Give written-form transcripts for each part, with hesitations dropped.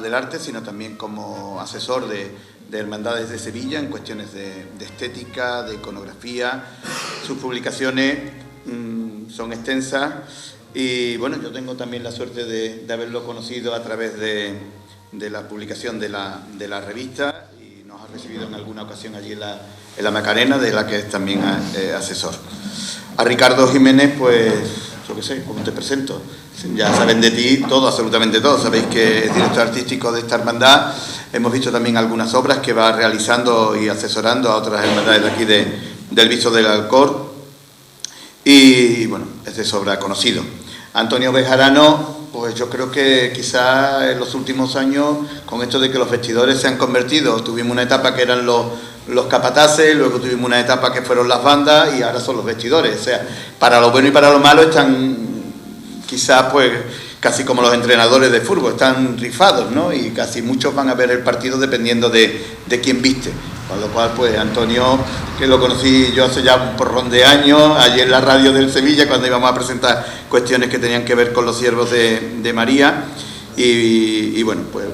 Del arte, sino también como asesor de Hermandades de Sevilla en cuestiones de estética, de iconografía. Sus publicaciones son extensas y bueno, yo tengo también la suerte de haberlo conocido a través de la publicación de la revista, y nos ha recibido en alguna ocasión allí en la Macarena, de la que es también asesor. A Ricardo Jiménez, pues yo qué sé, ¿cómo te presento? Ya saben de ti todo, absolutamente todo. Sabéis que es director artístico de esta hermandad. Hemos visto también algunas obras que va realizando y asesorando a otras hermandades de aquí del Viso del Alcor. Y bueno, es de sobra conocido. Antonio Bejarano, pues yo creo que quizá en los últimos años, con esto de que los vestidores se han convertido, tuvimos una etapa que eran los capataces, luego tuvimos una etapa que fueron las bandas y ahora son los vestidores. O sea, para lo bueno y para lo malo están quizás pues casi como los entrenadores de fútbol, están rifados, ¿no? Y casi muchos van a ver el partido dependiendo de quién viste. Con lo cual, pues Antonio, que lo conocí yo hace ya un porrón de años, allí en la radio del Sevilla, cuando íbamos a presentar cuestiones que tenían que ver con los siervos de María. Y bueno, pues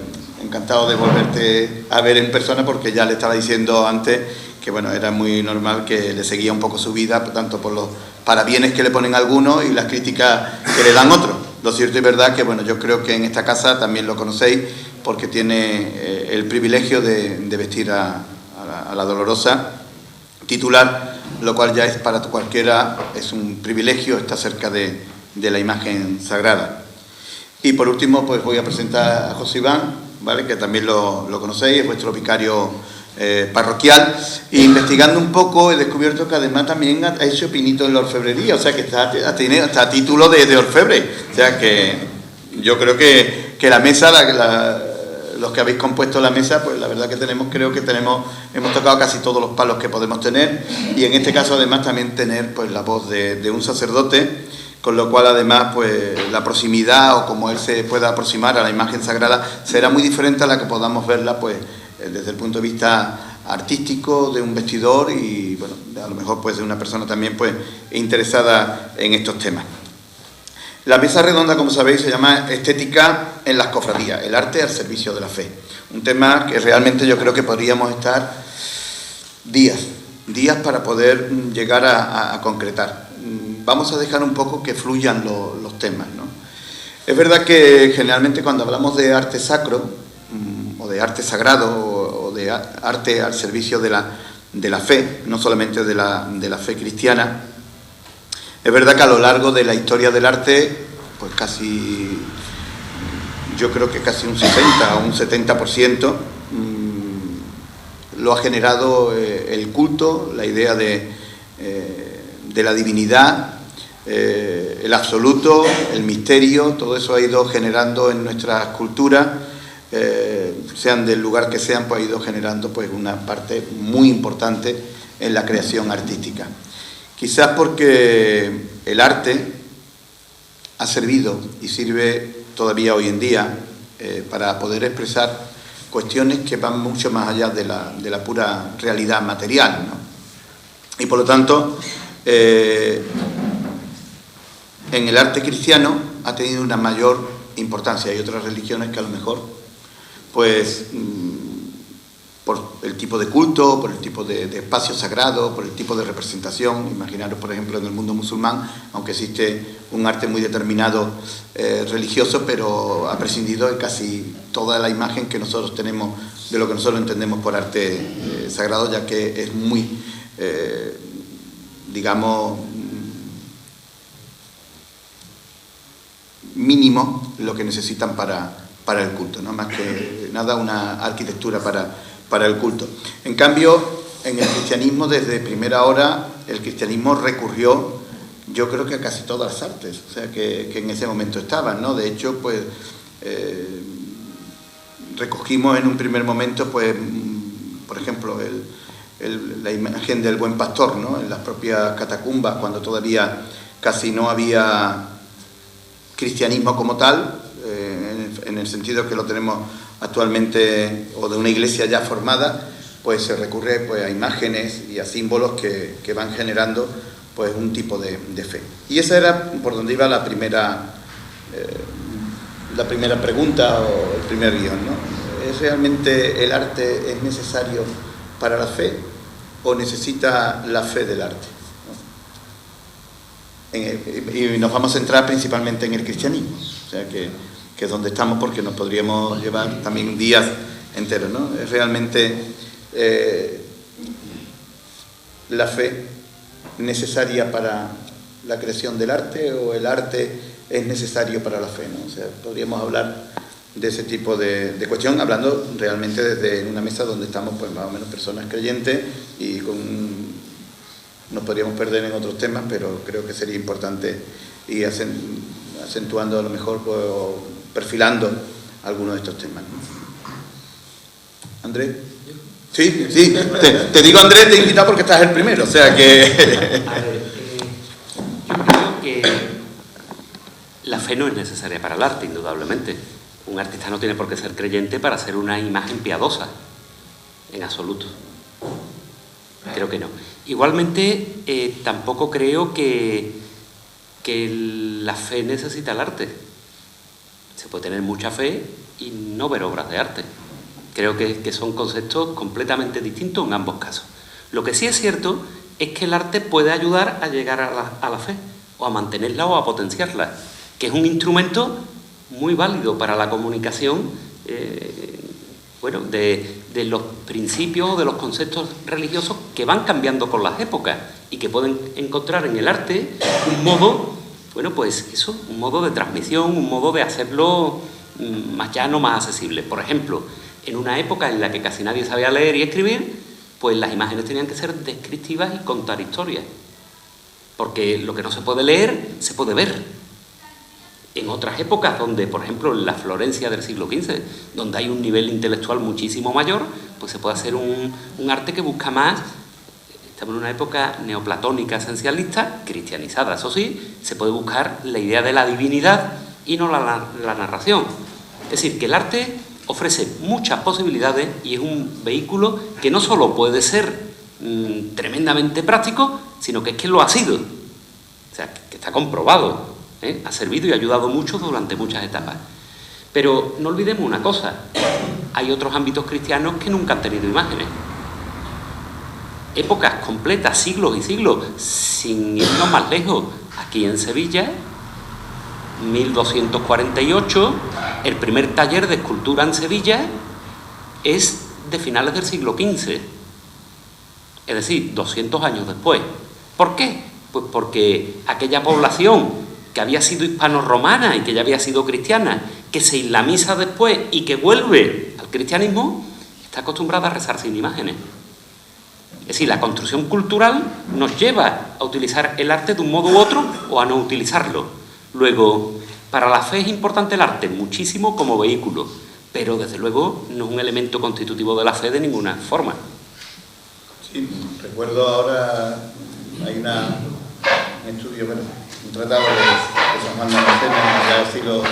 encantado de volverte a ver en persona, porque ya le estaba diciendo antes que bueno, era muy normal que le seguía un poco su vida, tanto por los parabienes que le ponen algunos y las críticas que le dan otros. Lo cierto y verdad que bueno, yo creo que en esta casa también lo conocéis, porque tiene el privilegio de vestir a la Dolorosa titular, lo cual ya es para cualquiera, es un privilegio estar cerca de la imagen sagrada. Y por último, pues voy a presentar a José Iván, ¿vale? Que también lo conocéis, es vuestro vicario parroquial. E investigando un poco he descubierto que además también ha hecho pinito en la orfebrería, o sea que tiene hasta título de orfebre. O sea que yo creo que la mesa, los que habéis compuesto la mesa, pues la verdad que creo que hemos tocado casi todos los palos que podemos tener, y en este caso además también tener pues la voz de un sacerdote, con lo cual además pues la proximidad o como él se pueda aproximar a la imagen sagrada será muy diferente a la que podamos verla pues desde el punto de vista artístico de un vestidor, y bueno, a lo mejor pues de una persona también pues interesada en estos temas. La mesa redonda, como sabéis, se llama Estética en las cofradías, el arte al servicio de la fe. Un tema que realmente yo creo que podríamos estar días para poder llegar a concretar. Vamos a dejar un poco que fluyan los temas, ¿no? Es verdad que generalmente cuando hablamos de arte sacro, o de arte sagrado, o de arte al servicio de la fe, no solamente de la fe cristiana, es verdad que a lo largo de la historia del arte, pues casi, yo creo que casi un 60 o un 70% lo ha generado el culto, la idea de la divinidad, el absoluto, el misterio. Todo eso ha ido generando en nuestras culturas, sean del lugar que sean, pues ha ido generando pues una parte muy importante en la creación artística. Quizás porque el arte ha servido y sirve todavía hoy en día para poder expresar cuestiones que van mucho más allá de la pura realidad material, ¿no? Y por lo tanto, en el arte cristiano ha tenido una mayor importancia. Hay otras religiones que a lo mejor pues por el tipo de culto, por el tipo de espacio sagrado, por el tipo de representación. Imaginaros, por ejemplo, en el mundo musulmán, aunque existe un arte muy determinado religioso, pero ha prescindido de casi toda la imagen que nosotros tenemos de lo que nosotros entendemos por arte sagrado, ya que es muy, digamos, mínimo lo que necesitan para el culto, ¿no? Más que nada una arquitectura para el culto. En cambio, en el cristianismo, desde primera hora, el cristianismo recurrió, yo creo que a casi todas las artes, o sea, que en ese momento estaban, ¿no? De hecho, pues, recogimos en un primer momento, pues, por ejemplo, la imagen del buen pastor, ¿no? En las propias catacumbas, cuando todavía casi no había cristianismo como tal, en el sentido que lo tenemos actualmente, o de una iglesia ya formada, pues se recurre, pues, a imágenes y a símbolos que van generando, pues, un tipo de fe. Y esa era por donde iba la primera pregunta o el primer guión, ¿no? ¿Es realmente el arte es necesario para la fe o necesita la fe del arte? Y nos vamos a centrar principalmente en el cristianismo, o sea que es donde estamos, porque nos podríamos llevar también días enteros, ¿no? ¿Es realmente la fe necesaria para la creación del arte, o el arte es necesario para la fe, ¿no? O sea, podríamos hablar de ese tipo de cuestión, hablando realmente desde una mesa donde estamos, pues, más o menos personas creyentes, y nos podríamos perder en otros temas, pero creo que sería importante ir acentuando, a lo mejor, pues, o perfilando algunos de estos temas, ¿no? ¿Andrés? Sí, te digo Andrés, te he invitado porque estás el primero, o sea que... A ver, yo creo que la fe no es necesaria para el arte, indudablemente. Un artista no tiene por qué ser creyente para hacer una imagen piadosa, en absoluto. Creo que no. Igualmente, tampoco creo que la fe necesita el arte. Se puede tener mucha fe y no ver obras de arte. Creo que son conceptos completamente distintos en ambos casos. Lo que sí es cierto es que el arte puede ayudar a llegar a la fe, o a mantenerla o a potenciarla, que es un instrumento muy válido para la comunicación, bueno, de los principios, de los conceptos religiosos que van cambiando con las épocas y que pueden encontrar en el arte un modo, bueno, pues eso, un modo de transmisión, un modo de hacerlo más llano, más accesible. Por ejemplo, en una época en la que casi nadie sabía leer y escribir, pues las imágenes tenían que ser descriptivas y contar historias. Porque lo que no se puede leer, se puede ver. En otras épocas, donde, por ejemplo, en la Florencia del siglo XV, donde hay un nivel intelectual muchísimo mayor, pues se puede hacer un arte que busca más. Estamos en una época neoplatónica, esencialista, cristianizada, eso sí, se puede buscar la idea de la divinidad y no la narración. Es decir, que el arte ofrece muchas posibilidades y es un vehículo que no solo puede ser tremendamente práctico, sino que es que lo ha sido. O sea, que está comprobado, ¿eh? Ha servido y ha ayudado mucho durante muchas etapas. Pero no olvidemos una cosa, hay otros ámbitos cristianos que nunca han tenido imágenes. Épocas completas, siglos y siglos, sin irnos más lejos. Aquí en Sevilla, 1248, el primer taller de escultura en Sevilla es de finales del siglo XV, es decir, 200 años después. ¿Por qué? Pues porque aquella población que había sido hispano-romana y que ya había sido cristiana, que se islamiza después y que vuelve al cristianismo, está acostumbrada a rezar sin imágenes. Es decir, la construcción cultural nos lleva a utilizar el arte de un modo u otro o a no utilizarlo. Luego, para la fe es importante el arte muchísimo como vehículo, pero desde luego no es un elemento constitutivo de la fe de ninguna forma. Sí, recuerdo ahora, hay un estudio, bueno, un tratado de San Juan de Alacena, ya del siglo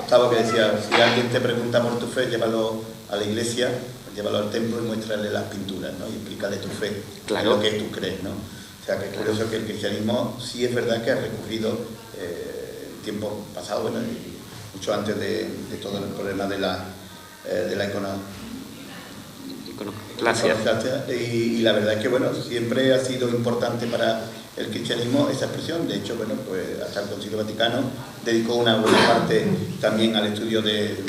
VIII, que decía: si alguien te pregunta por tu fe, llévalo a la iglesia, llévalo al templo y muéstrale las pinturas, ¿no? Y explícale tu fe, claro, lo que tú crees, ¿no? O sea, que es curioso que el cristianismo sí es verdad que ha recurrido en tiempos pasados, bueno, iconoclastia. Y la verdad es que, bueno, siempre ha sido importante para el cristianismo esa expresión. De hecho, bueno, pues hasta el Concilio Vaticano dedicó una buena parte también al estudio de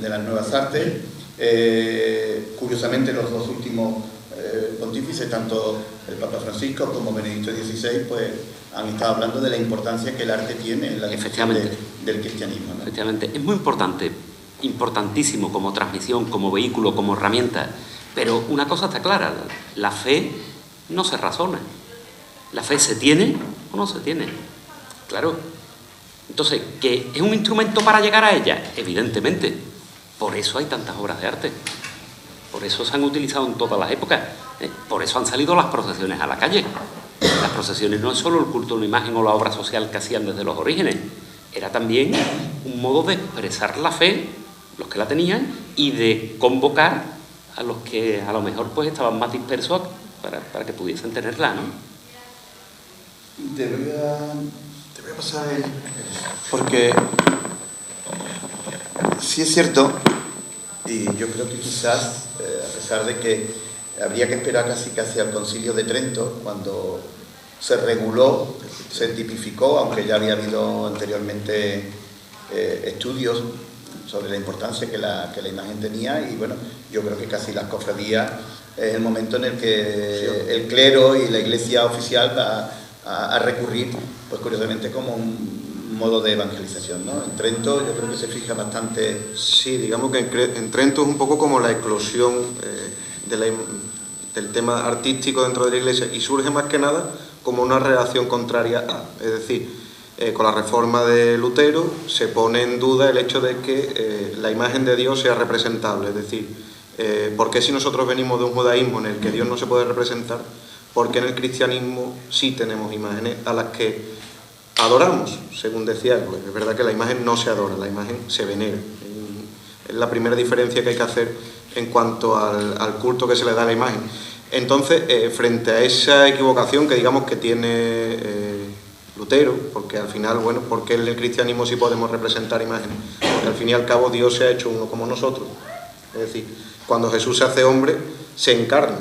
las nuevas artes. Curiosamente, los dos últimos pontífices, tanto el Papa Francisco como Benedicto XVI, pues han estado hablando de la importancia que el arte tiene en la difusión del cristianismo, ¿no? Efectivamente, es muy importante, importantísimo como transmisión, como vehículo, como herramienta, pero una cosa está clara, la fe no se razona. ¿La fe se tiene o no se tiene? Claro. Entonces, ¿que es un instrumento para llegar a ella? Evidentemente. Por eso hay tantas obras de arte. Por eso se han utilizado en todas las épocas. Por eso han salido las procesiones a la calle. Las procesiones no es solo el culto a una imagen o la obra social que hacían desde los orígenes. Era también un modo de expresar la fe, los que la tenían, y de convocar a los que a lo mejor pues estaban más dispersos para que pudiesen tenerla, ¿no? Te voy a pasar porque sí es cierto, y yo creo que quizás, a pesar de que habría que esperar casi al Concilio de Trento, cuando se reguló, se tipificó, aunque ya había habido anteriormente estudios sobre la importancia que la imagen tenía, y bueno, yo creo que casi las cofradías es el momento en el que el clero y la iglesia oficial va a recurrir, pues curiosamente, como un modo de evangelización, ¿no? En Trento yo creo que se fija bastante. Sí, digamos que en Trento es un poco como la eclosión del tema artístico dentro de la iglesia, y surge más que nada como una reacción contraria a, es decir, con la reforma de Lutero se pone en duda el hecho de que la imagen de Dios sea representable, es decir, ¿por qué si nosotros venimos de un judaísmo en el que Dios no se puede representar, por qué en el cristianismo sí tenemos imágenes a las que adoramos? Según decía él, pues es verdad que la imagen no se adora, la imagen se venera. Es la primera diferencia que hay que hacer en cuanto al culto que se le da a la imagen. Entonces, frente a esa equivocación que digamos que tiene Lutero, porque al final, bueno, ¿por qué en el cristianismo sí podemos representar imágenes? Porque al fin y al cabo Dios se ha hecho uno como nosotros. Es decir, cuando Jesús se hace hombre, se encarna.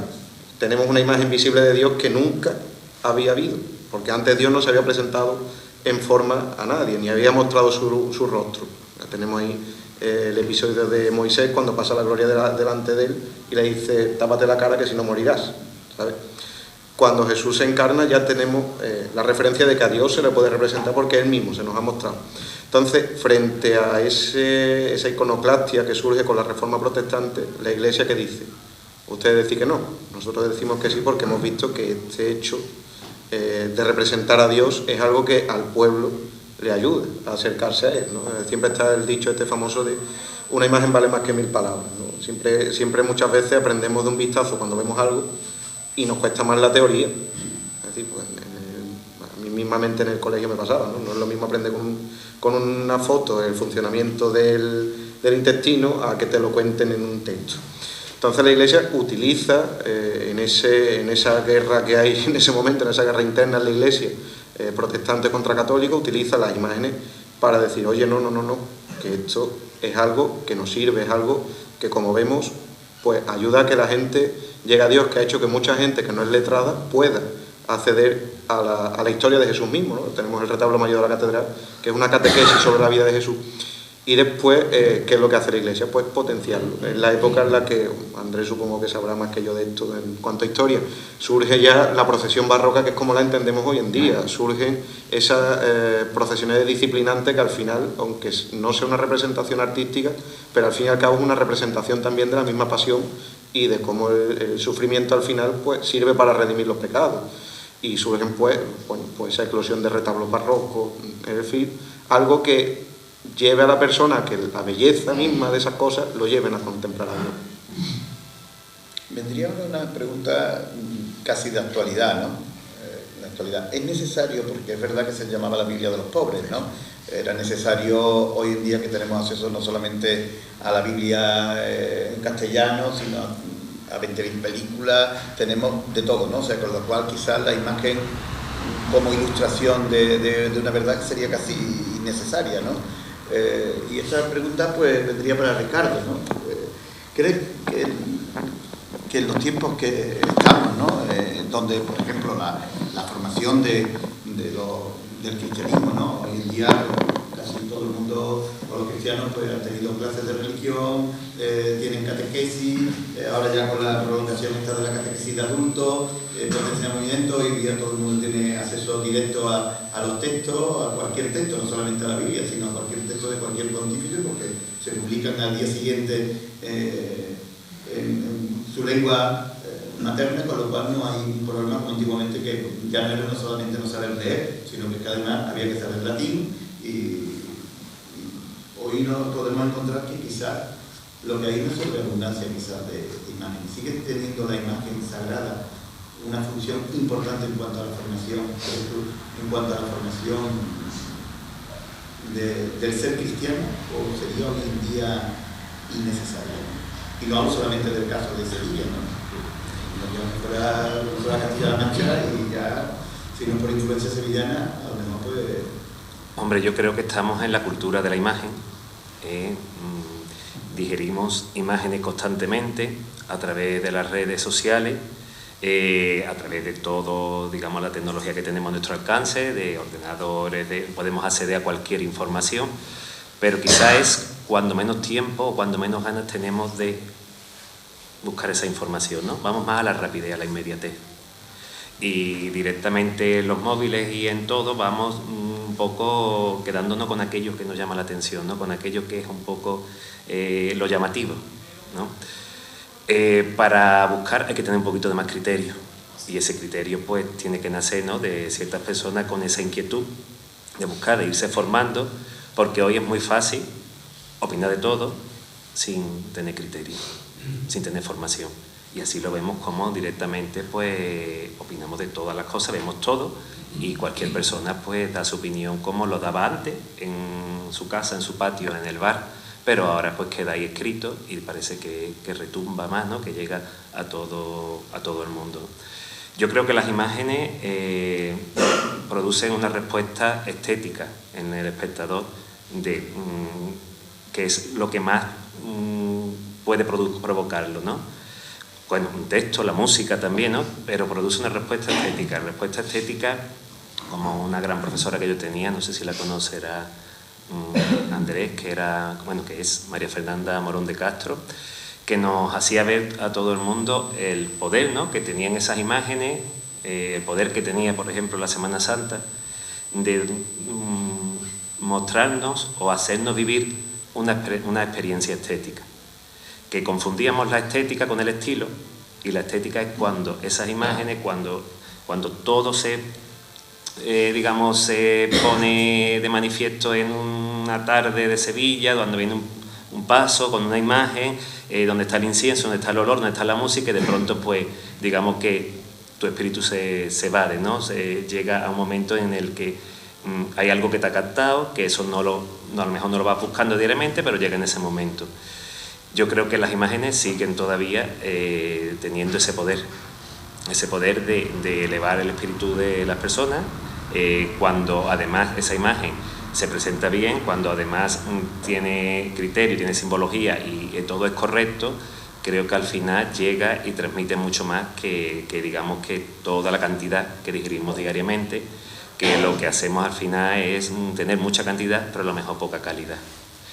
Tenemos una imagen visible de Dios que nunca había habido, porque antes Dios no se había presentado en forma a nadie, ni había mostrado su rostro. Ya tenemos ahí el episodio de Moisés cuando pasa la gloria delante de él y le dice: tápate la cara que si no morirás, ¿sabes? Cuando Jesús se encarna ya tenemos la referencia de que a Dios se le puede representar porque Él mismo se nos ha mostrado. Entonces, frente a esa iconoclastia que surge con la Reforma Protestante, la Iglesia, ¿qué dice? Ustedes decís que no, nosotros decimos que sí, porque hemos visto que este hecho de representar a Dios es algo que al pueblo le ayuda a acercarse a Él, ¿no? Siempre está el dicho este famoso de una imagen vale más que 1000 palabras, ¿no? Siempre muchas veces aprendemos de un vistazo cuando vemos algo y nos cuesta más la teoría. Es decir, pues, a mí mismamente en el colegio me pasaba, ¿no? No es lo mismo aprender con una foto el funcionamiento del intestino a que te lo cuenten en un texto. Entonces la Iglesia utiliza en esa guerra que hay en ese momento, en esa guerra interna en la Iglesia, protestante contra católico, utiliza las imágenes para decir: oye, no, que esto es algo que nos sirve, es algo que, como vemos, pues ayuda a que la gente llegue a Dios, que ha hecho que mucha gente que no es letrada pueda acceder a la historia de Jesús mismo, ¿no? Tenemos el retablo mayor de la catedral, que es una catequesis sobre la vida de Jesús. Y después, ¿qué es lo que hace la Iglesia? Pues potenciarlo. En la época en la que, Andrés supongo que sabrá más que yo de esto en cuanto a historia, surge ya la procesión barroca, que es como la entendemos hoy en día. Surgen esas procesiones disciplinantes que al final, aunque no sea una representación artística, pero al fin y al cabo es una representación también de la misma pasión y de cómo el sufrimiento al final pues sirve para redimir los pecados. Y surgen pues esa eclosión de retablos barrocos, es decir, algo que lleve a la persona a que la belleza misma de esas cosas lo lleven a contemplar a Dios. Vendría ahora una pregunta casi de actualidad, ¿no? La actualidad. ¿Es necesario, porque es verdad que se llamaba la Biblia de los pobres, ¿no? Era necesario hoy en día que tenemos acceso no solamente a la Biblia en castellano, sino a 20.000 películas, tenemos de todo, ¿no? O sea, con lo cual quizás la imagen como ilustración de una verdad sería casi innecesaria, ¿no? Y esta pregunta pues vendría para Ricardo, ¿no? ¿Crees que que en los tiempos que estamos, ¿no? Donde, por ejemplo, la formación del cristianismo, ¿no? Hoy en día casi todo el mundo, o los cristianos, pues han tenido clases de religión, tienen catequesis, ahora ya con la prolongación esta de la catequesis de adultos, entonces en el movimiento hoy día todo el mundo tiene acceso directo a los textos, a cualquier texto, no solamente a la Biblia, sino a cualquier texto de cualquier pontífice, porque se publican al día siguiente en su lengua materna, con lo cual no hay un problema como antiguamente, que ya no solamente no saber leer, sino que además había que saber latín, y hoy nos podemos encontrar que quizás lo que hay no es sobreabundancia quizás de imagen, sigue teniendo la imagen sagrada una función importante en cuanto a la formación, en cuanto a la formación del ser cristiano, o sería hoy en día innecesaria. Y no hablo solamente del caso de Sevilla, ¿no? Fuera Castilla-La Mancha, y ya, si no por influencia sevillana, a lo mejor puede... Hombre, yo creo que estamos en la cultura de la imagen. Digerimos imágenes constantemente a través de las redes sociales, a través de todo, digamos, la tecnología que tenemos a nuestro alcance, de ordenadores, podemos acceder a cualquier información, pero quizás es cuando menos tiempo o cuando menos ganas tenemos de buscar esa información, ¿no? Vamos más a la rapidez, a la inmediatez. Y directamente en los móviles y en todo vamos un poco quedándonos con aquello que nos llama la atención, ¿no? Con aquello que es un poco lo llamativo, ¿no? Para buscar hay que tener un poquito de más criterio, y ese criterio pues tiene que nacer, ¿no? De ciertas personas con esa inquietud de buscar, de irse formando, porque hoy es muy fácil opinar de todo sin tener criterio, sin tener formación, y así lo vemos como directamente pues opinamos de todas las cosas, vemos todo, y cualquier persona pues da su opinión como lo daba antes en su casa, en su patio, en el bar, pero ahora pues queda ahí escrito y parece que retumba más, ¿no? Que llega a todo el mundo. Yo creo que las imágenes producen una respuesta estética en el espectador, que es lo que más puede provocarlo, ¿no? Bueno, un texto, la música también, ¿no? Pero produce una respuesta estética. Respuesta estética, como una gran profesora que yo tenía, no sé si la conocerá Andrés, que es María Fernanda Morón de Castro, que nos hacía ver a todo el mundo el poder, ¿no? Que tenían esas imágenes, el poder que tenía, por ejemplo, la Semana Santa, de mostrarnos o hacernos vivir una experiencia estética. Que confundíamos la estética con el estilo, y la estética es cuando esas imágenes, cuando todo se pone de manifiesto en una tarde de Sevilla, donde viene un paso con una imagen, donde está el incienso, donde está el olor, donde está la música, y de pronto pues digamos que tu espíritu se evade, ¿no? Llega a un momento en el que hay algo que te ha captado, que eso a lo mejor no lo vas buscando diariamente, pero llega en ese momento. Yo creo que las imágenes siguen todavía teniendo ese poder de elevar el espíritu de las personas, cuando además esa imagen se presenta bien, cuando además tiene criterio, tiene simbología y todo es correcto. Creo que al final llega y transmite mucho más que digamos que toda la cantidad que digerimos diariamente, que lo que hacemos al final es tener mucha cantidad, pero a lo mejor poca calidad.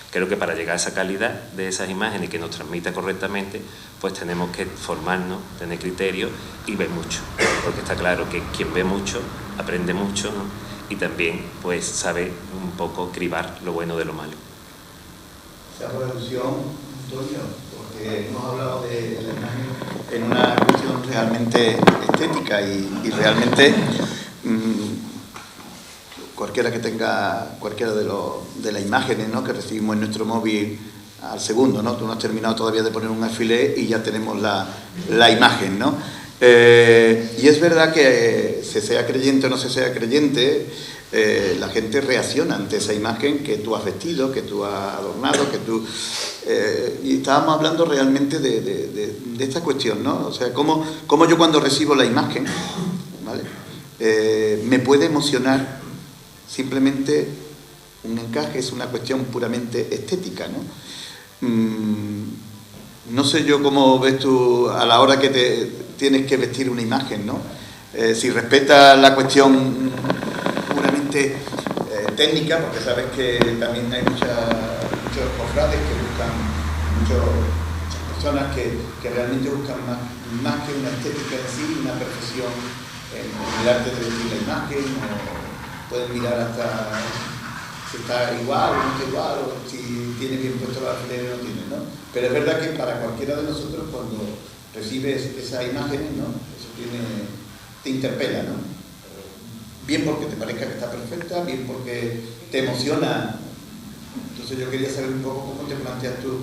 Creo que para llegar a esa calidad de esas imágenes y que nos transmita correctamente, pues tenemos que formarnos, tener criterio y ver mucho, porque está claro que quien ve mucho aprende mucho, ¿no? Y también pues sabe un poco cribar lo bueno de lo malo. Esa producción, Antonio, porque hemos hablado de la imagen en una cuestión realmente estética y realmente cualquiera que tenga cualquiera de las imágenes, ¿no? Que recibimos en nuestro móvil al segundo, ¿no? Tú no has terminado todavía de poner un alfiler y ya tenemos la imagen, ¿no? Y es verdad que se sea creyente o no se sea creyente, la gente reacciona ante esa imagen que tú has vestido, que tú has adornado, que tú... y estábamos hablando realmente de esta cuestión, ¿no? O sea, cómo yo cuando recibo la imagen, ¿vale? Me puede emocionar simplemente un encaje, es una cuestión puramente estética, ¿no? No sé yo cómo ves tú a la hora que te tienes que vestir una imagen, ¿no? Si respeta la cuestión puramente técnica, porque sabes que también hay muchos cofrades que buscan, muchas personas que realmente buscan más que una estética en sí, una perfección en el arte de vestir la imagen, o pueden mirar hasta si está igual o no está igual, o si tiene bien puesto la alfiler o no tiene, ¿no? Pero es verdad que para cualquiera de nosotros, cuando recibes esas imágenes, ¿no? Eso te interpela, ¿no? Bien porque te parezca que está perfecta, bien porque te emociona. Entonces yo quería saber un poco cómo te planteas tú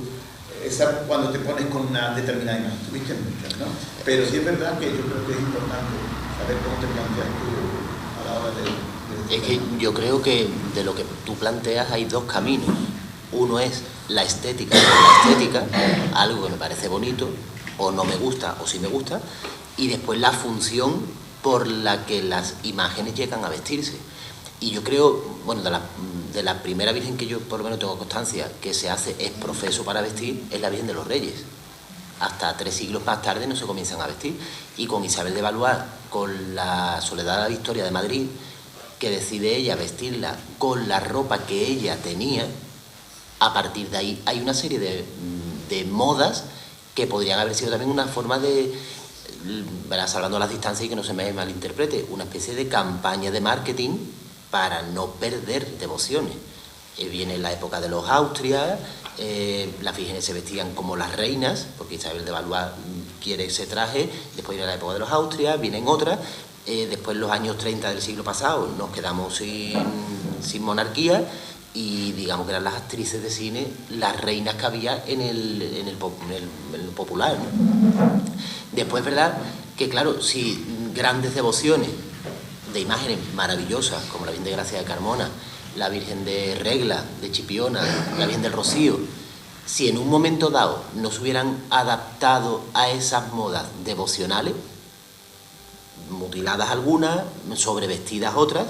cuando te pones con una determinada imagen. Tuviste muchas, ¿no? Pero sí es verdad que yo creo que es importante saber cómo te planteas tú a la hora de... Es que yo creo que de lo que tú planteas hay dos caminos. Uno es la estética, algo que me parece bonito, o no me gusta, o sí me gusta, y después la función por la que las imágenes llegan a vestirse. Y yo creo, bueno, de la primera Virgen que yo por lo menos tengo constancia que se hace es profeso para vestir, es la Virgen de los Reyes. Hasta 3 siglos más tarde no se comienzan a vestir. Y con Isabel de Valois, con la Soledad de la Victoria de Madrid, que decide ella vestirla con la ropa que ella tenía, a partir de ahí hay una serie de modas que podrían haber sido también una forma de, verás, hablando a las distancias y que no se me malinterprete, una especie de campaña de marketing para no perder devociones. Viene la época de los Austrias, las vírgenes se vestían como las reinas, porque Isabel de Valois quiere ese traje, después viene la época de los Austrias, vienen otras. Después, en los años 30 del siglo pasado, nos quedamos sin monarquía y digamos que eran las actrices de cine las reinas que había en el popular, ¿no? Después es verdad que, claro, si grandes devociones de imágenes maravillosas, como la Virgen de Gracia de Carmona, la Virgen de Regla, de Chipiona, la Virgen del Rocío, si en un momento dado no se hubieran adaptado a esas modas devocionales, mutiladas algunas, sobrevestidas otras,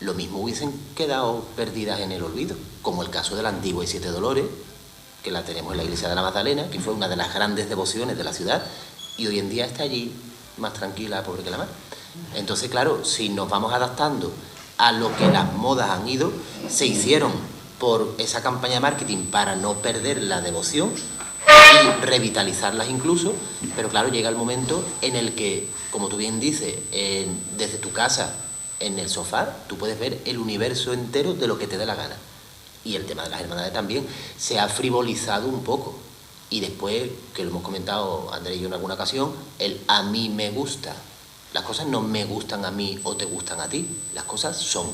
lo mismo hubiesen quedado perdidas en el olvido, como el caso de la antigua y 7 Dolores, que la tenemos en la iglesia de la Magdalena, que fue una de las grandes devociones de la ciudad, y hoy en día está allí más tranquila, pobre que la mar. Entonces, claro, si nos vamos adaptando a lo que las modas han ido, se hicieron por esa campaña de marketing para no perder la devoción y revitalizarlas incluso, pero claro, llega el momento en el que, como tú bien dices, desde tu casa, en el sofá, tú puedes ver el universo entero de lo que te dé la gana. Y el tema de las hermandades también se ha frivolizado un poco. Y después, que lo hemos comentado Andrés y yo en alguna ocasión, el a mí me gusta. Las cosas no me gustan a mí o te gustan a ti, las cosas son.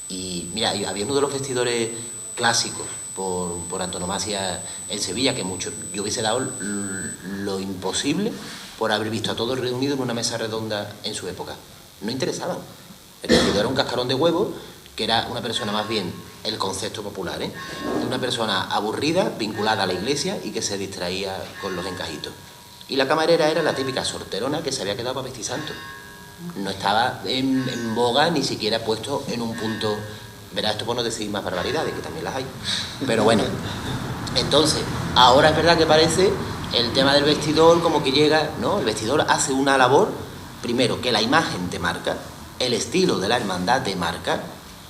Y mira, había uno de los vestidores clásicos por antonomasia en Sevilla, que yo hubiese dado lo imposible por haber visto a todos reunidos en una mesa redonda en su época. No interesaban. El vestidor era un cascarón de huevo, que era una persona más bien, el concepto popular, de una persona aburrida, vinculada a la iglesia y que se distraía con los encajitos. Y la camarera era la típica sorterona que se había quedado para vestir santo. No estaba en boga, ni siquiera puesto en un punto. Verás, esto por no decir más barbaridades, que también las hay. Pero bueno, entonces, ahora es verdad que parece el tema del vestidor como que llega, ¿no? El vestidor hace una labor, primero, que la imagen te marca, el estilo de la hermandad te marca,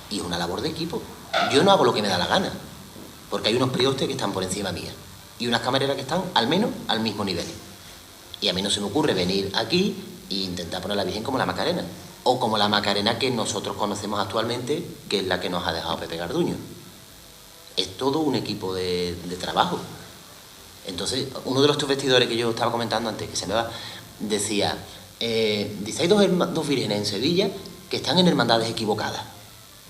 y es una labor de equipo. Yo no hago lo que me da la gana, porque hay unos priostes que están por encima mía, y unas camareras que están al menos al mismo nivel. Y a mí no se me ocurre venir aquí e intentar poner a la Virgen como la Macarena, o como la Macarena que nosotros conocemos actualmente, que es la que nos ha dejado Pepe Garduño. Es todo un equipo de trabajo. Entonces, uno de los vestidores que yo estaba comentando antes, que se me va, decía, dice, hay dos vírgenes en Sevilla que están en hermandades equivocadas.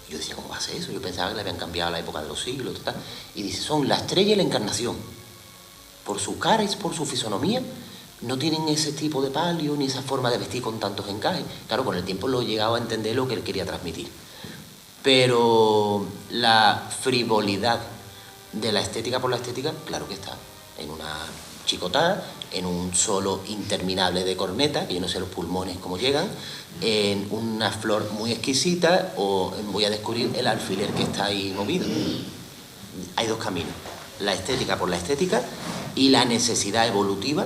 Yo decía, ¿cómo va a ser eso? Yo pensaba que le habían cambiado la época de los siglos, tal. Y dice, son la Estrella y la Encarnación. Por su cara y por su fisonomía, no tienen ese tipo de palio ni esa forma de vestir con tantos encajes. Claro, con el tiempo lo he llegado a entender lo que él quería transmitir. Pero la frivolidad de la estética por la estética, claro que está. En una chicotada, en un solo interminable de corneta, que yo no sé los pulmones cómo llegan, en una flor muy exquisita, o voy a descubrir el alfiler que está ahí movido. Hay dos caminos. La estética por la estética y la necesidad evolutiva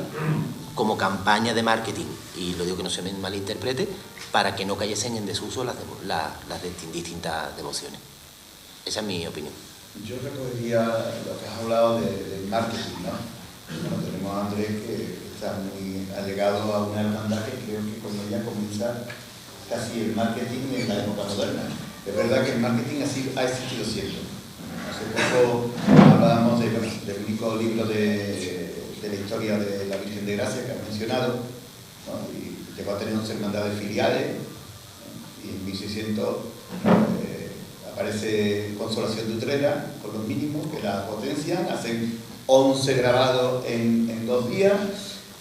como campaña de marketing, y lo digo que no se me malinterprete, para que no cayesen en desuso las distintas devociones. Esa es mi opinión. Yo recogería lo que has hablado del marketing, ¿no? Bueno, tenemos a Andrés que está muy allegado a una hermandad que creo que con ella comienza casi el marketing en la época moderna. Es verdad que el marketing ha existido siempre. Hace poco hablábamos del único libro de la historia de la Virgen de Gracia que has mencionado, ¿no? Y llegó a tener 11 hermandades filiales, y en 1600 aparece Consolación de Utrera con los mínimos que la potencian, hacen 11 grabados en 2 días,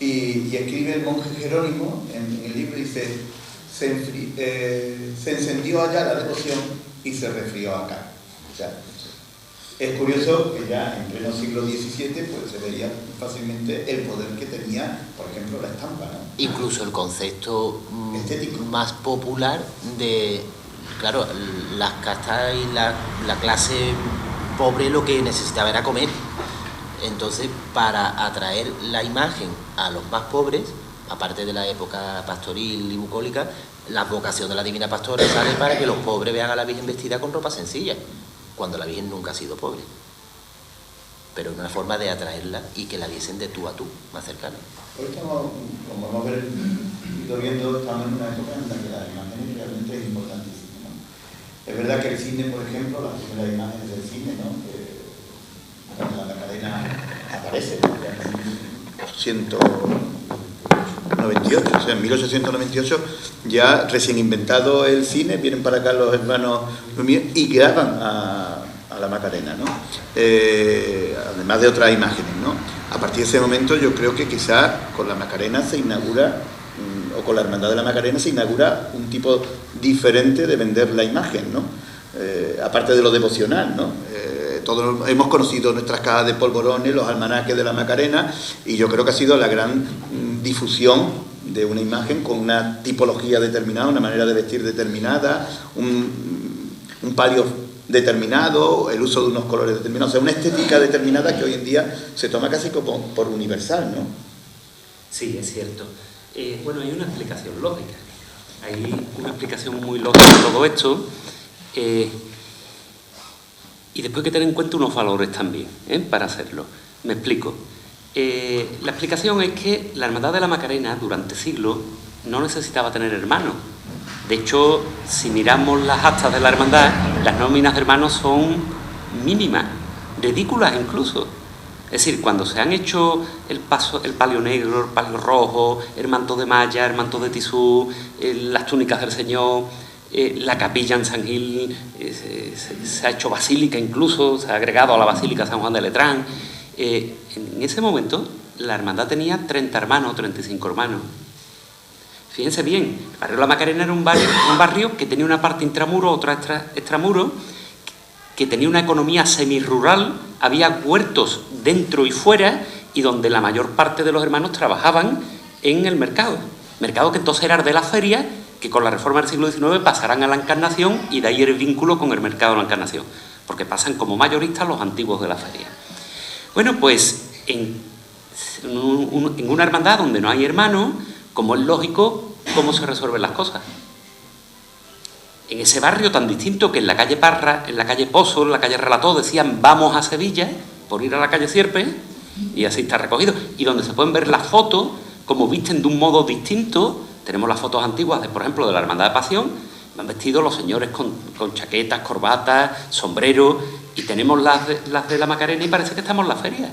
y escribe el monje Jerónimo en el libro, dice: se encendió allá la devoción y se resfrió acá. O sea, es curioso que ya en pleno siglo XVII pues se veía fácilmente el poder que tenía, por ejemplo, la estampa, ¿no? Incluso el concepto estético más popular de, claro, las castas y la clase pobre lo que necesitaba era comer. Entonces, para atraer la imagen a los más pobres, aparte de la época pastoril y bucólica, la vocación de la Divina Pastora sale para que los pobres vean a la Virgen vestida con ropa sencilla, cuando la Virgen nunca ha sido pobre. Pero una forma de atraerla y que la viesen de tú a tú, más cercana. Hoy estamos, como vamos a ver, viendo, estamos en una época en la que la imagen realmente es importantísima, ¿no? Es verdad que el cine, por ejemplo, las primeras imágenes del cine, ¿no? Cuando la Macarena aparece, ¿no? O sea, en 1898, ya recién inventado el cine, vienen para acá los hermanos Lumière y graban a la Macarena, ¿no? Además de otras imágenes, ¿no? A partir de ese momento yo creo que quizás con la Macarena se inaugura, o con la Hermandad de la Macarena se inaugura un tipo diferente de vender la imagen, ¿no? Aparte de lo devocional, ¿no? Todos hemos conocido nuestras cajas de polvorones, los almanaques de la Macarena, y yo creo que ha sido la gran difusión de una imagen con una tipología determinada, una manera de vestir determinada, un palio determinado, el uso de unos colores determinados, o sea, una estética determinada que hoy en día se toma casi como por universal, ¿no? Sí, es cierto. Bueno, hay una explicación lógica. Hay una explicación muy lógica de todo esto. Y después hay que tener en cuenta unos valores también, para hacerlo. Me explico. La explicación es que la Hermandad de la Macarena durante siglos no necesitaba tener hermanos. De hecho, si miramos las actas de la hermandad, las nóminas de hermanos son mínimas, ridículas incluso. Es decir, cuando se han hecho el palio negro, el palio rojo, el manto de malla, el manto de tisú, las túnicas del Señor, la capilla en San Gil, se ha hecho basílica incluso, se ha agregado a la basílica San Juan de Letrán. En ese momento la hermandad tenía 30 hermanos, 35 hermanos. Fíjense bien, el barrio de la Macarena era un barrio que tenía una parte intramuro, otra extramuro, que tenía una economía semirural, había huertos dentro y fuera, y donde la mayor parte de los hermanos trabajaban en el mercado que entonces era de la feria, que con la reforma del siglo XIX pasarán a la Encarnación, y de ahí el vínculo con el mercado de la Encarnación, porque pasan como mayoristas los antiguos de la feria. Bueno, pues en una hermandad donde no hay hermanos, como es lógico, ¿cómo se resuelven las cosas? En ese barrio tan distinto que en la calle Parra, en la calle Pozo, en la calle Relató decían vamos a Sevilla, por ir a la calle Sierpe, y así está recogido, y donde se pueden ver las fotos, como visten de un modo distinto. Tenemos las fotos antiguas, por ejemplo, de la Hermandad de Pasión, van vestidos los señores con chaquetas, corbatas, sombreros, y tenemos las de la Macarena y parece que estamos en la feria,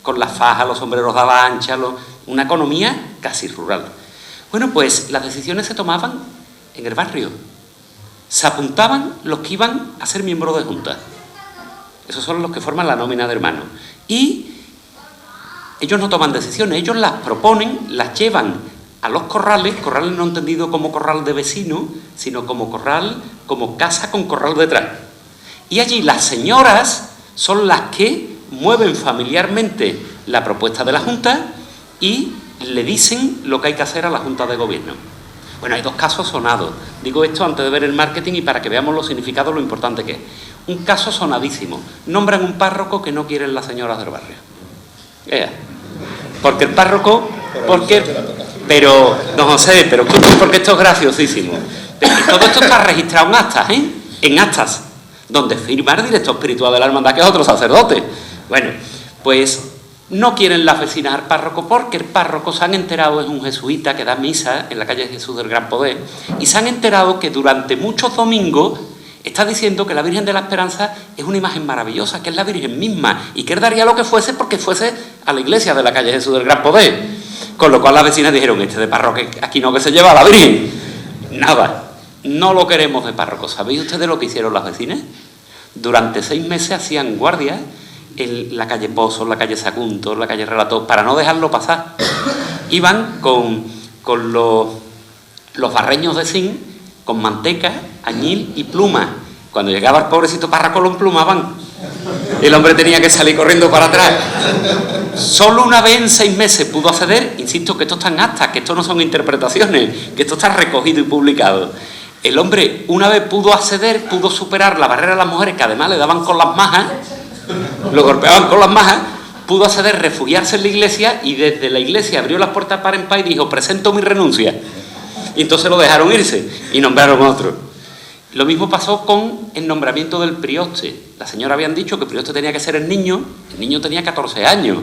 con las fajas, los sombreros de ala ancha, una economía casi rural. Bueno, pues las decisiones se tomaban en el barrio. Se apuntaban los que iban a ser miembros de junta. Esos son los que forman la nómina de hermanos. Y ellos no toman decisiones, ellos las proponen, las llevan a los corrales no entendido como corral de vecino, sino como corral, como casa con corral detrás. Y allí las señoras son las que mueven familiarmente la propuesta de la Junta y le dicen lo que hay que hacer a la Junta de Gobierno. Bueno, hay dos casos sonados. Digo esto antes de ver el marketing y para que veamos los significados, lo importante que es. Un caso sonadísimo. Nombran un párroco que no quieren las señoras del barrio. Porque el párroco... Pero, don José, pero porque esto es graciosísimo. Todo esto está registrado en actas, ¿eh? En actas, donde firma el director espiritual de la hermandad, que es otro sacerdote. Bueno, pues no quieren las vecinas al párroco porque el párroco, se han enterado, es un jesuita que da misa en la calle Jesús del Gran Poder, y se han enterado que durante muchos domingos está diciendo que la Virgen de la Esperanza es una imagen maravillosa, que es la Virgen misma, y que él daría lo que fuese porque fuese a la iglesia de la calle Jesús del Gran Poder. Con lo cual las vecinas dijeron, este de párroco aquí no, que se lleva a la Virgen. Nada, no lo queremos de párroco. ¿Sabéis ustedes lo que hicieron las vecinas? Durante 6 meses hacían guardias en la calle Pozo, la calle Sacunto, la calle Relator, para no dejarlo pasar. Iban con los barreños de zinc, con manteca, añil y pluma. Cuando llegaba el pobrecito párroco lo emplumaban. El hombre tenía que salir corriendo para atrás. Solo una vez en 6 meses pudo acceder. Insisto que esto está en actas, que esto no son interpretaciones, que esto está recogido y publicado. El hombre una vez pudo acceder, pudo superar la barrera de las mujeres, que además le daban con las majas, lo golpeaban con las majas, pudo acceder, refugiarse en la iglesia, y desde la iglesia abrió las puertas par en par y dijo, presento mi renuncia. Y entonces lo dejaron irse y nombraron otro. Lo mismo pasó con el nombramiento del prioste. La señora habían dicho que el prioste tenía que ser el niño tenía 14 años,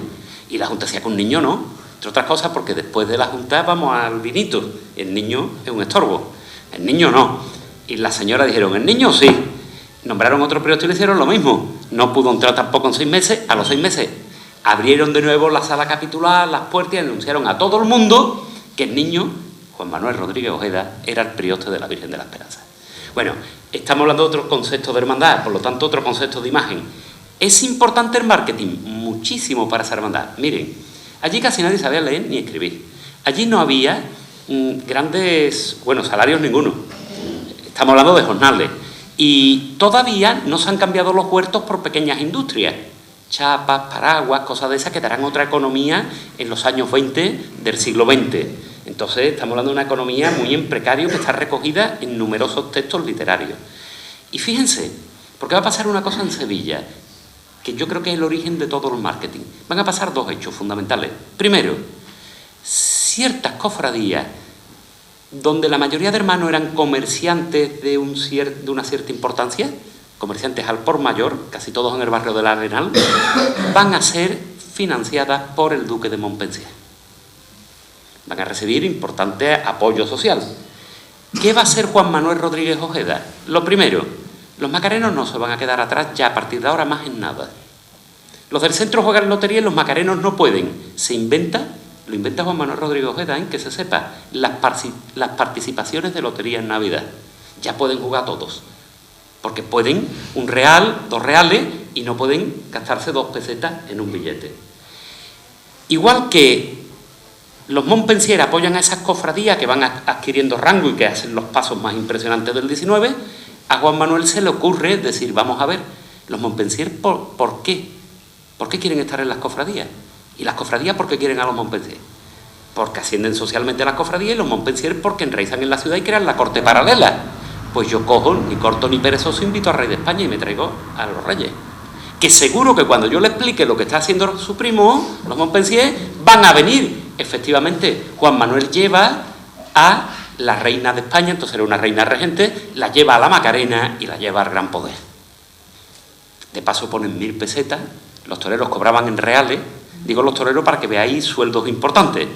y la Junta decía que un niño no, entre otras cosas porque después de la Junta vamos al vinito, el niño es un estorbo, el niño no. Y la señora dijeron, el niño sí. Nombraron otro prioste y le hicieron lo mismo, no pudo entrar tampoco en 6 meses. A los 6 meses abrieron de nuevo la sala capitular, las puertas, y anunciaron a todo el mundo que el niño, Juan Manuel Rodríguez Ojeda, era el prioste de la Virgen de la Esperanza. Bueno, estamos hablando de otro concepto de hermandad, por lo tanto otro concepto de imagen. ¿Es importante el marketing? Muchísimo para esa hermandad. Miren, allí casi nadie sabía leer ni escribir. Allí no había grandes, salarios ninguno. Estamos hablando de jornales. Y todavía no se han cambiado los huertos por pequeñas industrias. Chapas, paraguas, cosas de esas que darán otra economía en los años 20 del siglo XX. Entonces estamos hablando de una economía muy en precario que está recogida en numerosos textos literarios. Y fíjense, porque va a pasar una cosa en Sevilla, que yo creo que es el origen de todo el marketing. Van a pasar 2 hechos fundamentales. Primero, ciertas cofradías donde la mayoría de hermanos eran comerciantes de una cierta importancia, comerciantes al por mayor, casi todos en el barrio del Arenal, van a ser financiadas por el duque de Montpensier. Van a recibir importante apoyo social. ¿Qué va a hacer Juan Manuel Rodríguez Ojeda? Lo primero, los macarenos no se van a quedar atrás ya a partir de ahora más en nada. Los del centro juegan lotería y los macarenos no pueden. Lo inventa Juan Manuel Rodríguez Ojeda, que se sepa, las participaciones de lotería en Navidad. Ya pueden jugar todos, porque pueden 1 real, 2 reales, y no pueden gastarse 2 pesetas en un billete. Igual que los Montpensier apoyan a esas cofradías que van adquiriendo rango y que hacen los pasos más impresionantes del 19, a Juan Manuel se le ocurre decir, vamos a ver, los Montpensier, ¿por qué? ¿Por qué quieren estar en las cofradías? ¿Y las cofradías por qué quieren a los Montpensier? Porque ascienden socialmente a las cofradías, y los Montpensier porque enraizan en la ciudad y crean la corte paralela. Pues yo cojo, ni corto ni perezoso, invito al rey de España y me traigo a los reyes. Que seguro que cuando yo le explique lo que está haciendo su primo, los Montpensier, van a venir. Efectivamente, Juan Manuel lleva a la reina de España, entonces era una reina regente, la lleva a la Macarena y la lleva al Gran Poder. De paso ponen 1000 pesetas, los toreros cobraban en reales, digo los toreros para que veáis sueldos importantes,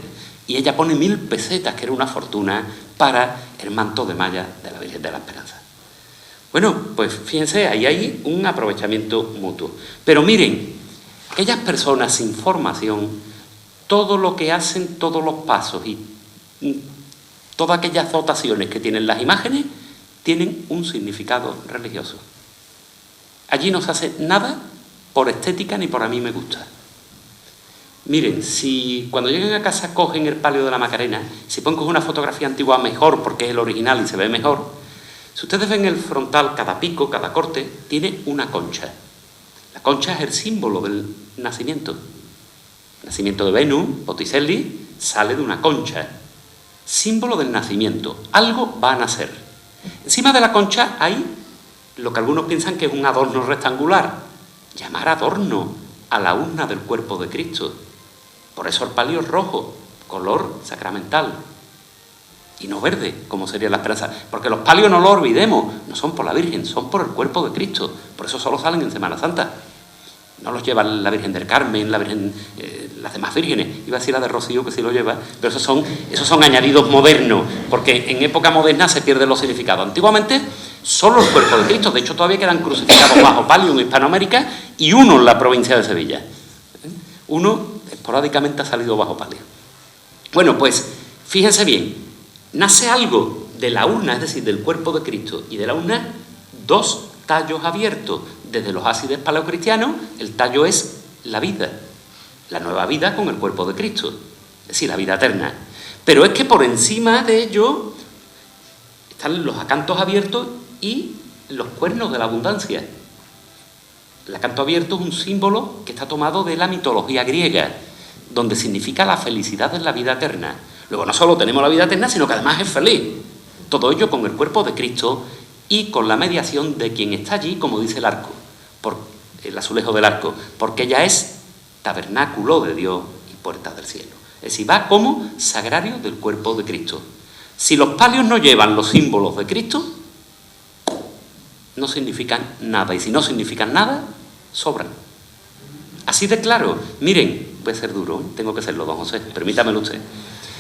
y ella pone 1000 pesetas, que era una fortuna, para el manto de malla de la Virgen de la Esperanza. Bueno, pues fíjense, ahí hay un aprovechamiento mutuo. Pero miren, aquellas personas sin formación, todo lo que hacen, todos los pasos y todas aquellas dotaciones que tienen las imágenes, tienen un significado religioso. Allí no se hace nada por estética ni por a mí me gusta. Miren, si cuando lleguen a casa cogen el palio de la Macarena, si pueden coger una fotografía antigua mejor porque es el original y se ve mejor, si ustedes ven el frontal, cada pico, cada corte, tiene una concha. La concha es el símbolo del nacimiento. El nacimiento de Venus, Botticelli, sale de una concha. Símbolo del nacimiento. Algo va a nacer. Encima de la concha hay lo que algunos piensan que es un adorno rectangular. Llamar adorno a la urna del cuerpo de Cristo. Por eso el palio es rojo, color sacramental, y no verde, como sería la esperanza. Porque los palios, no lo olvidemos, no son por la Virgen, son por el cuerpo de Cristo. Por eso solo salen en Semana Santa. No los lleva la Virgen del Carmen, las demás vírgenes. Iba a decir la de Rocío, que sí lo lleva, pero esos son añadidos modernos, porque en época moderna se pierden los significados. Antiguamente, solo el cuerpo de Cristo. De hecho, todavía quedan crucificados bajo palio en Hispanoamérica y uno en la provincia de Sevilla. Uno esporádicamente ha salido bajo palio. Bueno, pues, fíjense bien. Nace algo de la urna, es decir, del cuerpo de Cristo, y de la urna dos tallos abiertos. Desde los ácides paleocristianos, el tallo es la vida, la nueva vida con el cuerpo de Cristo, es decir, la vida eterna. Pero es que por encima de ello están los acantos abiertos y los cuernos de la abundancia. El acanto abierto es un símbolo que está tomado de la mitología griega, donde significa la felicidad en la vida eterna. Luego no solo tenemos la vida eterna, sino que además es feliz. Todo ello con el cuerpo de Cristo y con la mediación de quien está allí, como dice el arco, el azulejo del arco, porque ella es tabernáculo de Dios y puerta del cielo. Es decir, va como sagrario del cuerpo de Cristo. Si los palios no llevan los símbolos de Cristo, no significan nada. Y si no significan nada, sobran. Así de claro. Miren, voy a ser duro, tengo que serlo, don José, permítamelo usted.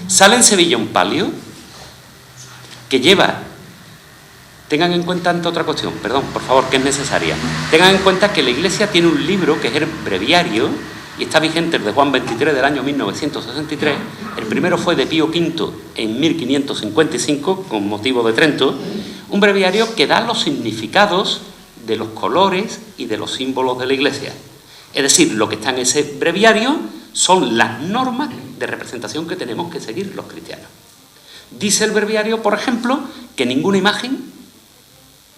Sale en Sevilla un palio que lleva, tengan en cuenta ante otra cuestión, perdón, por favor, que es necesaria. Tengan en cuenta que la Iglesia tiene un libro que es el breviario y está vigente el de Juan 23 del año 1963. El primero fue de Pío V en 1555, con motivo de Trento. Un breviario que da los significados de los colores y de los símbolos de la Iglesia. Es decir, lo que está en ese breviario son las normas de representación que tenemos que seguir los cristianos. Dice el breviario, por ejemplo, que ninguna imagen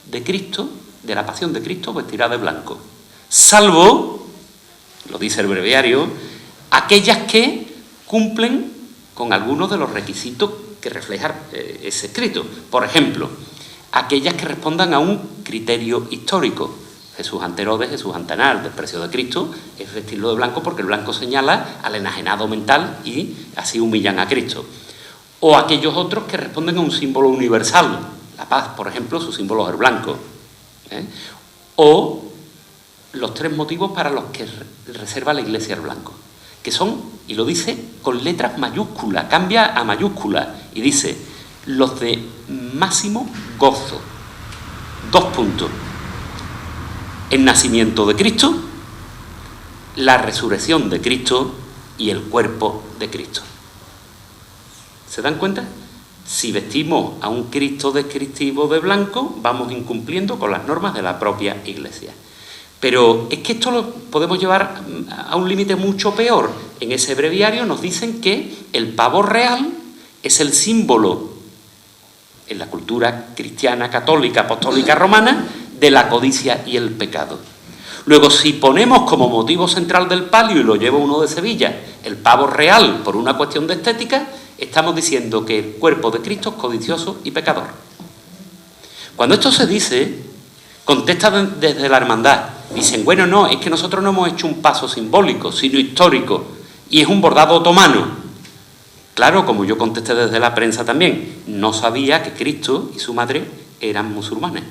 de Cristo, de la pasión de Cristo, vestirá de blanco, salvo, lo dice el breviario, aquellas que cumplen con algunos de los requisitos que refleja ese escrito. Por ejemplo, aquellas que respondan a un criterio histórico. Jesús ante Herodes, Jesús ante Anás, el desprecio de Cristo, es vestirlo de blanco porque el blanco señala al enajenado mental y así humillan a Cristo. O aquellos otros que responden a un símbolo universal. La paz, por ejemplo, su símbolo es el blanco. O los tres motivos para los que reserva la Iglesia el blanco, que son, y lo dice con letras mayúsculas, cambia a mayúsculas, y dice, los de máximo gozo. 2 puntos. El nacimiento de Cristo, la resurrección de Cristo y el cuerpo de Cristo. ¿Se dan cuenta? Si vestimos a un Cristo descriptivo de blanco, vamos incumpliendo con las normas de la propia Iglesia. Pero es que esto lo podemos llevar a un límite mucho peor. En ese breviario nos dicen que el pavo real es el símbolo, en la cultura cristiana, católica, apostólica, romana, de la codicia y el pecado. Luego, si ponemos como motivo central del palio, y lo lleva uno de Sevilla, el pavo real por una cuestión de estética, estamos diciendo que el cuerpo de Cristo es codicioso y pecador. Cuando esto se dice, contestan desde la hermandad. Dicen, bueno, no, es que nosotros no hemos hecho un paso simbólico, sino histórico, y es un bordado otomano. Claro, como yo contesté desde la prensa también, no sabía que Cristo y su madre eran musulmanes.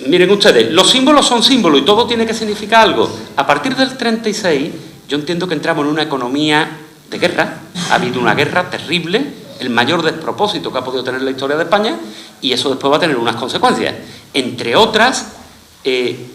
Miren ustedes, los símbolos son símbolos y todo tiene que significar algo. A partir del 36, yo entiendo que entramos en una economía de guerra. Ha habido una guerra terrible, el mayor despropósito que ha podido tener la historia de España, y eso después va a tener unas consecuencias. Entre otras,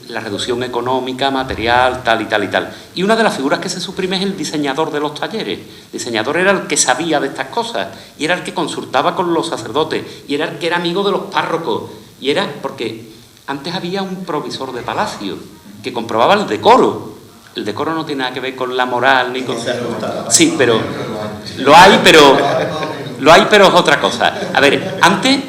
la reducción económica, material, tal y tal y tal. Y una de las figuras que se suprime es el diseñador de los talleres. El diseñador era el que sabía de estas cosas, y era el que consultaba con los sacerdotes, y era el que era amigo de los párrocos, y era porque antes había un provisor de palacio que comprobaba el decoro. El decoro no tiene nada que ver con la moral ni con... Sí, pero lo hay, pero es otra cosa. A ver, antes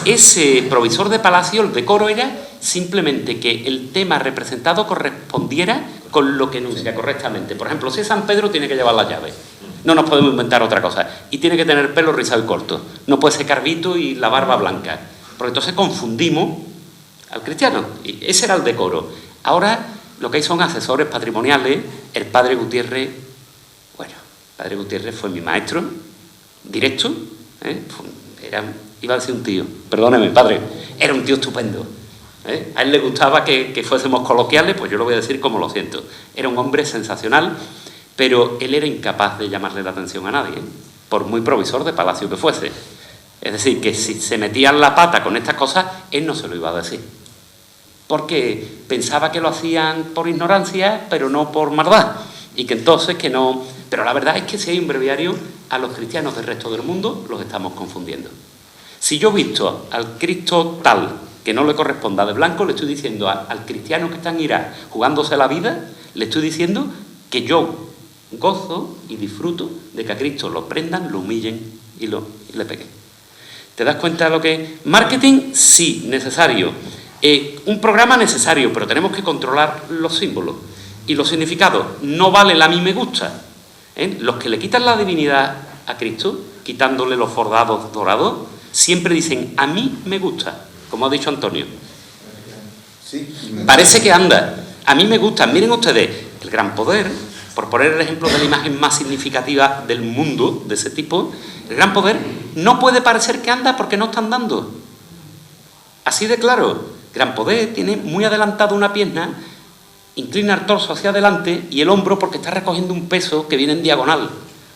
ese provisor de palacio, el decoro era simplemente que el tema representado correspondiera con lo que enuncia correctamente. Por ejemplo, si es San Pedro, tiene que llevar la llave. No nos podemos inventar otra cosa. Y tiene que tener pelo rizado y corto. No puede ser carbito y la barba blanca. Porque entonces confundimos al cristiano. Y ese era el decoro. Ahora lo que hay son asesores patrimoniales. El padre Gutiérrez, bueno, el padre Gutiérrez fue mi maestro directo, iba a decir un tío, perdóneme, padre, era un tío estupendo. A él le gustaba que fuésemos coloquiales, pues yo lo voy a decir como lo siento. Era un hombre sensacional, pero él era incapaz de llamarle la atención a nadie, por muy provisor de palacio que fuese. Es decir, que si se metían la pata con estas cosas, él no se lo iba a decir. Porque pensaba que lo hacían por ignorancia, pero no por maldad. Y que entonces que no... Pero la verdad es que si hay un breviario, a los cristianos del resto del mundo los estamos confundiendo. Si yo he visto al Cristo tal que no le corresponda de blanco, le estoy diciendo al cristiano que está en Irak jugándose la vida, le estoy diciendo que yo gozo y disfruto de que a Cristo lo prendan, lo humillen y le peguen. ¿Te das cuenta de lo que es? Marketing, sí, necesario. Un programa necesario, pero tenemos que controlar los símbolos. Y los significados, no vale el a mí me gusta. Los que le quitan la divinidad a Cristo, quitándole los bordados dorados, siempre dicen a mí me gusta, como ha dicho Antonio. Sí. Parece que anda. A mí me gusta. Miren ustedes, el gran poder, por poner el ejemplo de la imagen más significativa del mundo, de ese tipo, el gran poder no puede parecer que anda porque no está andando. Así de claro. Gran poder tiene muy adelantado una pierna, inclina el torso hacia adelante y el hombro porque está recogiendo un peso que viene en diagonal.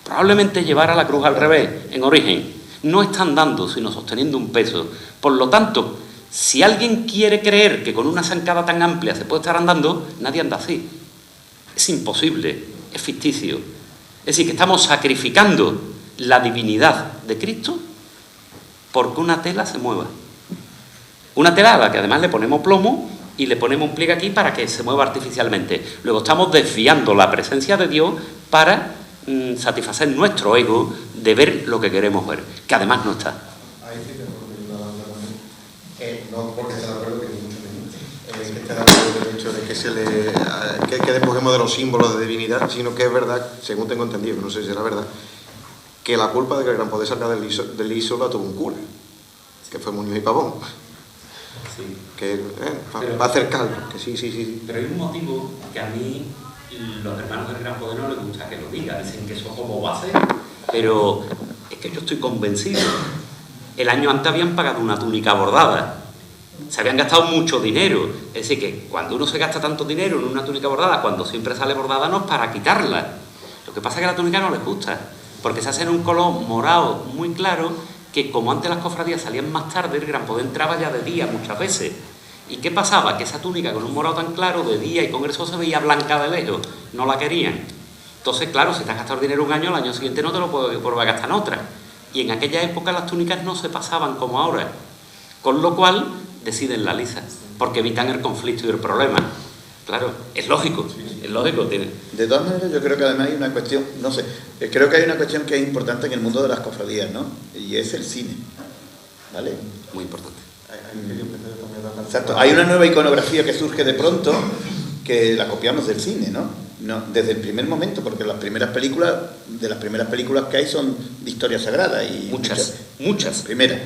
Probablemente llevara la cruz al revés, en origen. No está andando, sino sosteniendo un peso. Por lo tanto, si alguien quiere creer que con una zancada tan amplia se puede estar andando, nadie anda así. Es imposible, es ficticio. Es decir, que estamos sacrificando la divinidad de Cristo porque una tela se mueva. Una tela a la que además le ponemos plomo y le ponemos un pliegue aquí para que se mueva artificialmente. Luego estamos desviando la presencia de Dios para satisfacer nuestro ego de ver lo que queremos ver, que además no está. Ahí sí te no porque esté de acuerdo, que ni mucho menos. Que esté de acuerdo con el hecho de que despojemos de los símbolos de divinidad, sino que es verdad, según tengo entendido, no sé si será verdad, que la culpa de que el gran poder salga del liso la tuvo un cura, que fue Muñoz y Pavón. Sí. Que va a hacer caldo, que sí. Pero hay un motivo que a mí los hermanos del gran poder no les gusta que lo diga, dicen que eso como va a ser, pero es que yo estoy convencido. El año antes habían pagado una túnica bordada, se habían gastado mucho dinero, es decir que cuando uno se gasta tanto dinero en una túnica bordada, cuando siempre sale bordada no es para quitarla. Lo que pasa es que a la túnica no les gusta, porque se hace en un color morado muy claro, que como antes las cofradías salían más tarde, el gran poder entraba ya de día muchas veces. ¿Y qué pasaba? Que esa túnica con un morado tan claro de día y con el sol se veía blanca de lejos, no la querían. Entonces, claro, si te has gastado el dinero un año, el año siguiente no te lo puedes volver a gastar en otra. Y en aquella época las túnicas no se pasaban como ahora, con lo cual deciden la lisa, porque evitan el conflicto y el problema. Claro, es lógico, es lógico. De todas maneras, yo creo que además hay una cuestión, no sé, creo que hay una cuestión que es importante en el mundo de las cofradías, ¿no? Y es el cine, ¿vale? Muy importante. Exacto. Hay una nueva iconografía que surge de pronto, que la copiamos del cine, ¿no? Desde el primer momento, porque las primeras películas que hay son de historia sagrada y muchas primeras,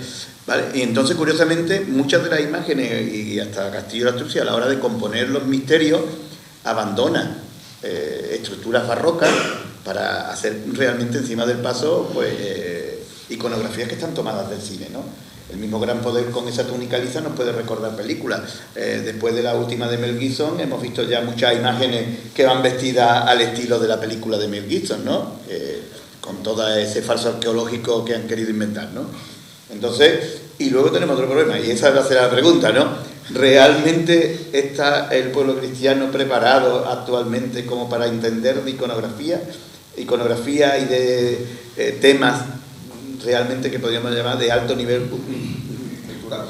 ¿vale? Y entonces curiosamente muchas de las imágenes y hasta Castillo de Asturias a la hora de componer los misterios abandona estructuras barrocas para hacer realmente encima del paso pues iconografías que están tomadas del cine, ¿no? El mismo Gran Poder con esa túnica lisa nos puede recordar películas. Después de la última de Mel Gibson hemos visto ya muchas imágenes que van vestidas al estilo de la película de Mel Gibson, ¿no? Con todo ese falso arqueológico que han querido inventar, ¿no? Entonces, y luego tenemos otro problema, y esa va a ser la pregunta, ¿no? ¿Realmente está el pueblo cristiano preparado actualmente como para entender de iconografía y de temas realmente que podríamos llamar de alto nivel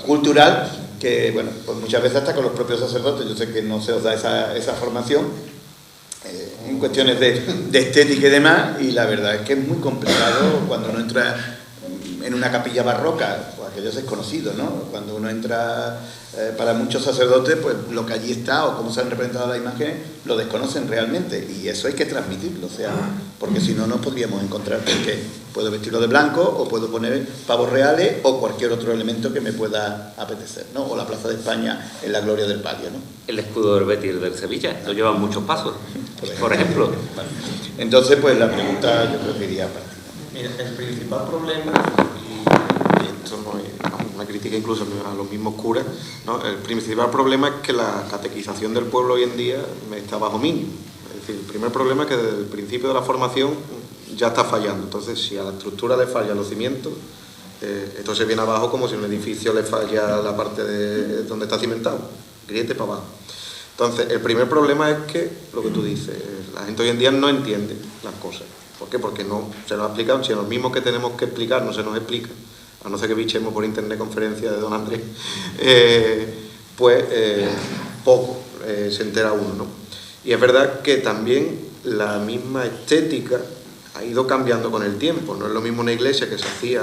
cultural, que bueno, pues muchas veces hasta con los propios sacerdotes, yo sé que no se os da esa formación en cuestiones de estética y demás, y la verdad es que es muy complicado cuando uno entra en una capilla barroca, pues aquello es desconocido, ¿no? Cuando uno entra, para muchos sacerdotes, pues lo que allí está o cómo se han representado las imágenes, lo desconocen realmente, y eso hay que transmitirlo, o sea, porque si no, no podríamos encontrar por qué. Puedo vestirlo de blanco o puedo poner pavos reales o cualquier otro elemento que me pueda apetecer, ¿no? O la Plaza de España en la gloria del palio, ¿no? El escudo del Betis del Sevilla, lo llevan muchos pasos, por ejemplo. Vale. Entonces, pues la pregunta yo creo que iría a partir. Mira, el principal problema, y esto no es una crítica incluso a los mismos curas, ¿no? El principal problema es que la catequización del pueblo hoy en día está bajo mínimo. Es decir, el primer problema es que desde el principio de la formación ya está fallando. Entonces, si a la estructura le fallan los cimientos, esto se viene abajo como si a un edificio le falla la parte de donde está cimentado, griete para abajo. Entonces, el primer problema es que, lo que tú dices, la gente hoy en día no entiende las cosas. ¿Por qué? Porque no se nos ha explicado. Si a los mismos que tenemos que explicar no se nos explica, a no ser que bichemos por internet conferencias de don Andrés, poco se entera uno, ¿no? Y es verdad que también la misma estética ha ido cambiando con el tiempo. No es lo mismo una iglesia que se hacía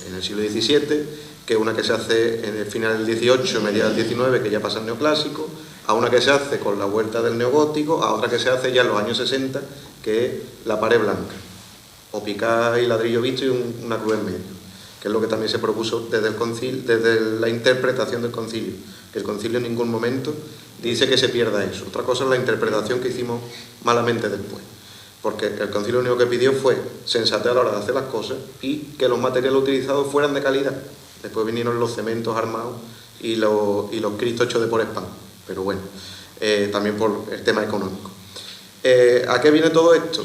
en el siglo XVII que una que se hace en el final del XVIII, mediados del XIX, que ya pasa al neoclásico, a una que se hace con la vuelta del neogótico, a otra que se hace ya en los años 60, que es la pared blanca, o picar y ladrillo visto y una cruz en medio, que es lo que también se propuso desde el concilio, desde la interpretación del concilio, que el concilio en ningún momento dice que se pierda eso. Otra cosa es la interpretación que hicimos malamente después, porque el concilio lo único que pidió fue sensatez a la hora de hacer las cosas y que los materiales utilizados fueran de calidad. Después vinieron los cementos armados y los cristos hechos de por spam, pero bueno, también por el tema económico. ¿A qué viene todo esto?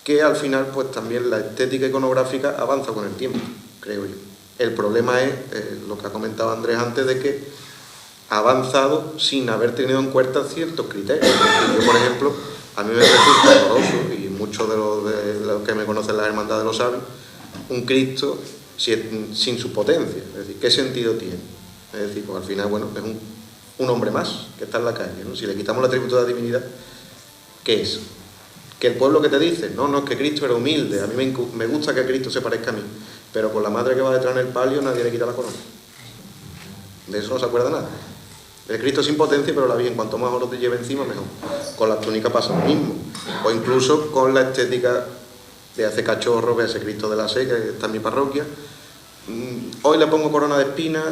Que al final pues también la estética iconográfica avanza con el tiempo, creo yo. El problema es lo que ha comentado Andrés antes, de que ha avanzado sin haber tenido en cuenta ciertos criterios. Yo, por ejemplo, a mí me resulta doloroso, y muchos de los que me conocen las hermandades lo saben, un Cristo sin su potencia. Es decir, ¿qué sentido tiene? Es decir, pues al final, bueno, es un hombre más que está en la calle, ¿no? Si le quitamos el atributo de la divinidad, ¿qué es? Que el pueblo que te dice, no, es que Cristo era humilde, a mí me gusta que Cristo se parezca a mí, pero con la madre que va detrás en el palio nadie le quita la corona. De eso no se acuerda nada. El Cristo sin potencia, pero la Virgen, cuanto más oro te lleve encima, mejor. Con las túnicas pasa lo mismo. O incluso con la estética de hace cachorro, ve ese Cristo de la Sé, que está en mi parroquia. Hoy le pongo corona de espina,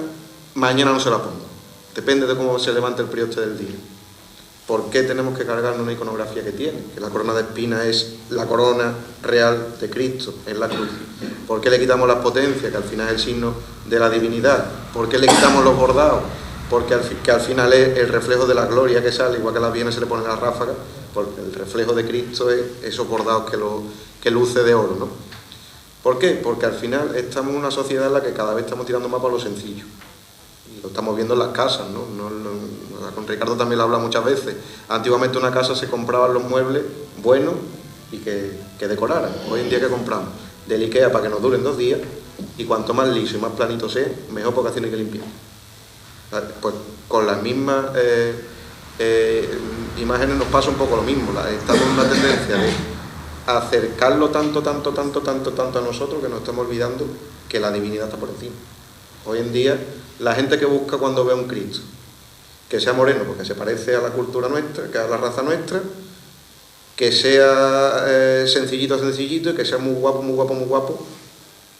mañana no se la pongo. Depende de cómo se levante el prioste del día. ¿Por qué tenemos que cargarnos una iconografía que tiene? Que la corona de espina es la corona real de Cristo en la cruz. ¿Por qué le quitamos las potencias, que al final es el signo de la divinidad? ¿Por qué le quitamos los bordados? Porque al final es el reflejo de la gloria que sale, igual que a las bienes se le ponen las ráfagas, porque el reflejo de Cristo es esos bordados que luce de oro, ¿no? ¿Por qué? Porque al final estamos en una sociedad en la que cada vez estamos tirando más para lo sencillo. Y lo estamos viendo en las casas, ¿no? Con Ricardo también lo habla muchas veces. Antiguamente una casa se compraban los muebles buenos y que decoraran. Hoy en día, ¿qué compramos? Del Ikea para que nos duren 2 días, y cuanto más liso y más planito sea, mejor, porque así no hay que limpiar. Pues con las mismas imágenes nos pasa un poco lo mismo. Estamos en una tendencia de acercarlo tanto a nosotros, que nos estamos olvidando que la divinidad está por encima. Hoy en día, la gente que busca cuando ve a un Cristo, que sea moreno porque se parece a la cultura nuestra, que a la raza nuestra, que sea sencillito y que sea muy guapo,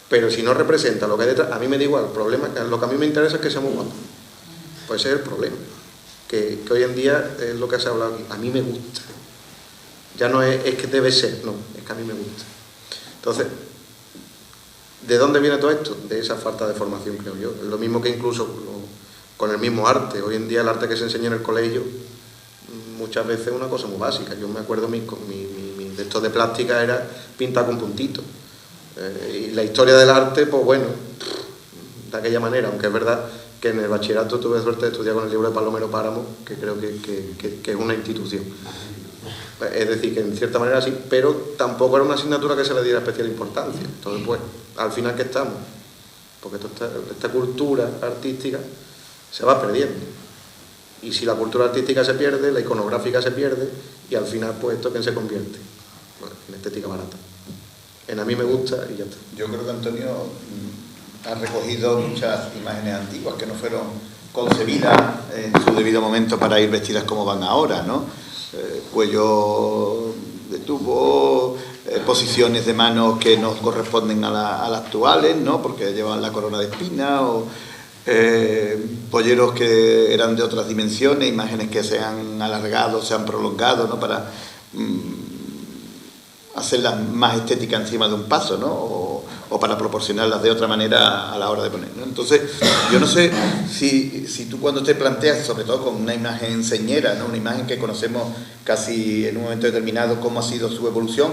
pero si no representa lo que hay detrás, a mí me da igual. El problema, lo que a mí me interesa es que sea muy guapo. Pues ese es el problema, que hoy en día es lo que se ha hablado aquí. A mí me gusta. Ya no es que debe ser, no, es que a mí me gusta. Entonces, ¿de dónde viene todo esto? De esa falta de formación, creo yo. Es lo mismo que incluso con el mismo arte. Hoy en día el arte que se enseña en el colegio muchas veces es una cosa muy básica. Yo me acuerdo, mi de esto de plástica era pintar con puntitos. Y la historia del arte, pues bueno, de aquella manera, aunque es verdad que en el bachillerato tuve suerte de estudiar con el libro de Palomero Páramo, que creo que es una institución. Es decir, que en cierta manera sí, pero tampoco era una asignatura que se le diera especial importancia. Entonces, pues, al final, ¿qué estamos? Porque esta cultura artística se va perdiendo. Y si la cultura artística se pierde, la iconográfica se pierde, y al final, pues, ¿esto en qué se convierte? Bueno, en estética barata. En a mí me gusta y ya está. Yo creo que Antonio ha recogido muchas imágenes antiguas que no fueron concebidas en su debido momento para ir vestidas como van ahora, ¿no? Cuello de tubo, posiciones de manos que no corresponden a las actuales, ¿no? Porque llevan la corona de espina, o polleros que eran de otras dimensiones, imágenes que se han alargado, se han prolongado, ¿no? Para hacerlas más estéticas encima de un paso, ¿no? O para proporcionarlas de otra manera a la hora de poner, ¿no? Entonces, yo no sé si tú cuando te planteas, sobre todo con una imagen señera, ¿no? Una imagen que conocemos casi en un momento determinado cómo ha sido su evolución,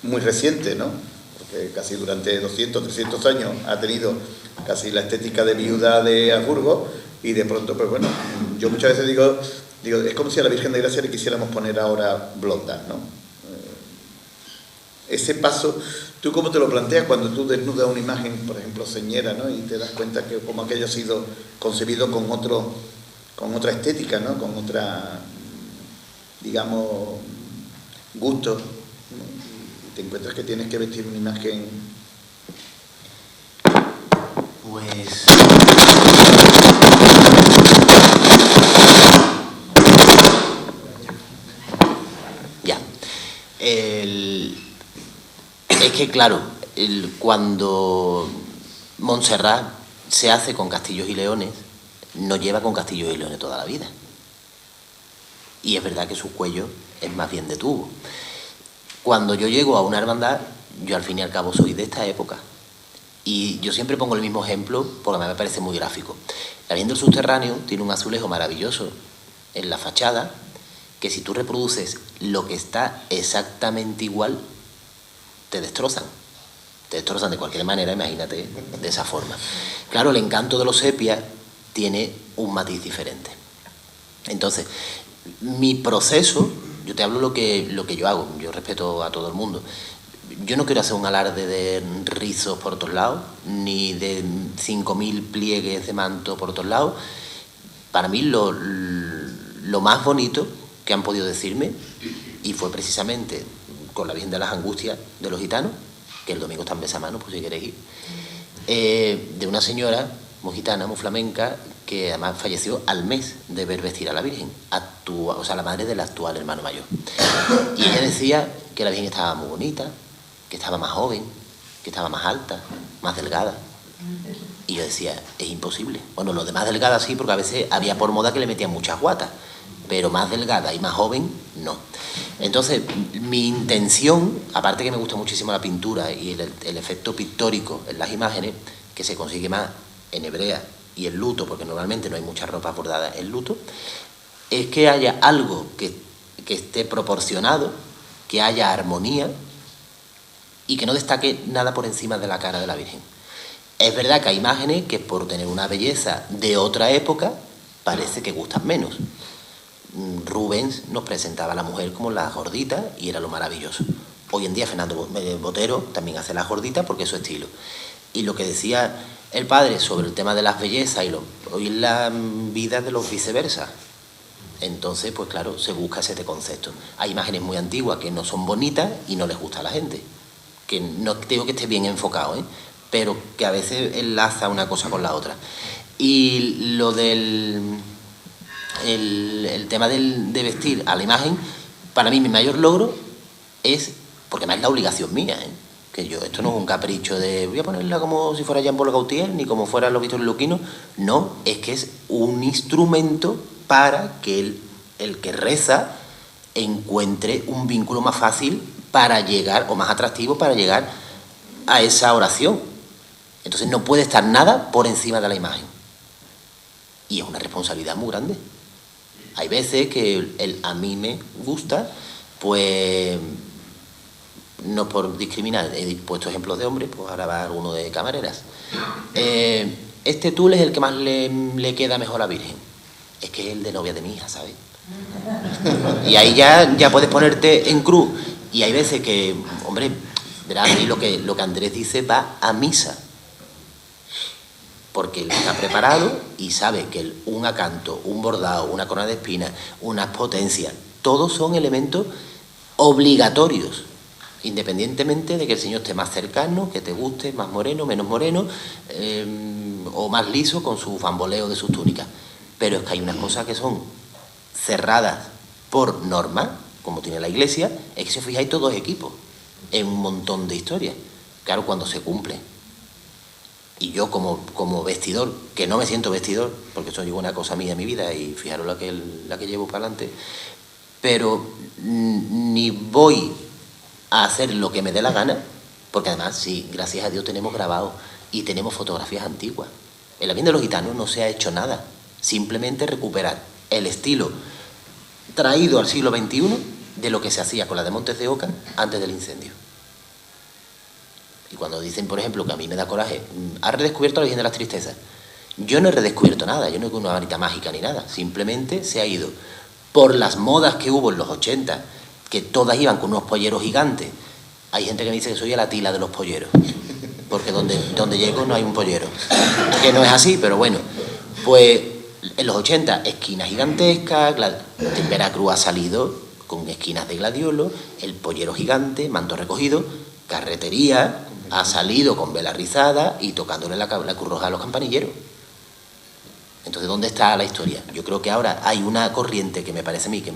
muy reciente, ¿no? Porque casi durante 200, 300 años ha tenido casi la estética de viuda de Habsburgo, y de pronto, pues bueno, yo muchas veces digo, es como si a la Virgen de Gracia le quisiéramos poner ahora blonda, ¿no? Ese paso, ¿tú cómo te lo planteas cuando tú desnudas una imagen, por ejemplo, señera, ¿no? Y te das cuenta que como aquello ha sido concebido con otra estética, ¿no? Con otra, digamos, gusto, ¿no? Y te encuentras que tienes que vestir una imagen. Pues ya. Es que claro, cuando Montserrat se hace con castillos y leones, no lleva con castillos y leones toda la vida. Y es verdad que su cuello es más bien de tubo. Cuando yo llego a una hermandad, yo al fin y al cabo soy de esta época. Y yo siempre pongo el mismo ejemplo porque a mí me parece muy gráfico. La Virgen del Subterráneo tiene un azulejo maravilloso en la fachada, que si tú reproduces lo que está exactamente igual, te destrozan. Te destrozan de cualquier manera, imagínate, de esa forma. Claro, el encanto de los sepias tiene un matiz diferente. Entonces, mi proceso, yo te hablo lo que yo hago, yo respeto a todo el mundo. Yo no quiero hacer un alarde de rizos por otros lados, ni de 5.000 pliegues de manto por otros lados. Para mí lo más bonito que han podido decirme, y fue precisamente con la Virgen de las Angustias de los Gitanos, que el domingo está en Besamano, por si queréis ir, de una señora muy gitana, muy flamenca, que además falleció al mes de ver vestir a la Virgen, o sea, la madre del actual hermano mayor. Y ella decía que la Virgen estaba muy bonita, que estaba más joven, que estaba más alta, más delgada. Y yo decía, es imposible. Bueno, lo de más delgada sí, porque a veces había por moda que le metían muchas guatas, pero más delgada y más joven, no. Entonces, mi intención, aparte que me gusta muchísimo la pintura y el efecto pictórico en las imágenes, que se consigue más en hebrea y en luto, porque normalmente no hay muchas ropas bordadas en luto, es que haya algo que esté proporcionado, que haya armonía y que no destaque nada por encima de la cara de la Virgen. Es verdad que hay imágenes que por tener una belleza de otra época parece que gustan menos. Rubens nos presentaba a la mujer como la gordita y era lo maravilloso. Hoy en día Fernando Botero también hace la gordita porque es su estilo. Y lo que decía el padre sobre el tema de las bellezas hoy en la vida de los viceversa. Entonces, pues claro, se busca ese concepto. Hay imágenes muy antiguas que no son bonitas y no les gusta a la gente. Que no digo que esté bien enfocado, pero que a veces enlaza una cosa con la otra. Y lo del el tema de vestir a la imagen, para mí mi mayor logro es, porque además es la obligación mía, que esto no es un capricho de voy a ponerla como si fuera Jean-Paul Gaultier ni como fuera los Víctor Luquino, no, es que es un instrumento para que el que reza encuentre un vínculo más fácil para llegar, o más atractivo para llegar a esa oración. Entonces no puede estar nada por encima de la imagen. Y es una responsabilidad muy grande. Hay veces que a mí me gusta, pues, no por discriminar, he puesto ejemplos de hombres, pues ahora va alguno de camareras. Este tul es el que más le queda mejor a la Virgen. Es que es el de novia de mi hija, ¿sabes? Y ahí ya puedes ponerte en cruz. Y hay veces que, hombre, verás, ahí lo que Andrés dice va a misa. Porque él está preparado y sabe que un acanto, un bordado, una corona de espinas, unas potencias, todos son elementos obligatorios, independientemente de que el Señor esté más cercano, que te guste, más moreno, menos moreno, o más liso con su bamboleo de sus túnicas. Pero es que hay unas cosas que son cerradas por norma, como tiene la Iglesia, es que si os fijáis todos equipos. en un montón de historias. Claro, cuando se cumple. Y yo como vestidor, que no me siento vestidor, porque eso es una cosa mía en mi vida y fijaros la que llevo para adelante, pero ni voy a hacer lo que me dé la gana, porque además, sí, gracias a Dios tenemos grabado y tenemos fotografías antiguas. En la Virgen de los Gitanos no se ha hecho nada, simplemente recuperar el estilo traído al siglo XXI de lo que se hacía con la de Montes de Oca antes del incendio. Y cuando dicen, por ejemplo, que a mí me da coraje, ¿has redescubierto la Virgen de las Tristezas? Yo no he redescubierto nada, yo no he una varita mágica ni nada, simplemente se ha ido por las modas que hubo en los 80, que todas iban con unos polleros gigantes. Hay gente que me dice que soy el Atila de los polleros, porque donde llego no hay un pollero, que no es así, pero bueno, pues en los 80 esquinas gigantescas, en Veracruz ha salido con esquinas de gladiolo, el pollero gigante, manto recogido, carretería, ha salido con vela rizada y tocándole la Cruz Roja a los campanilleros. Entonces, ¿dónde está la historia? Yo creo que ahora hay una corriente que me parece a mí que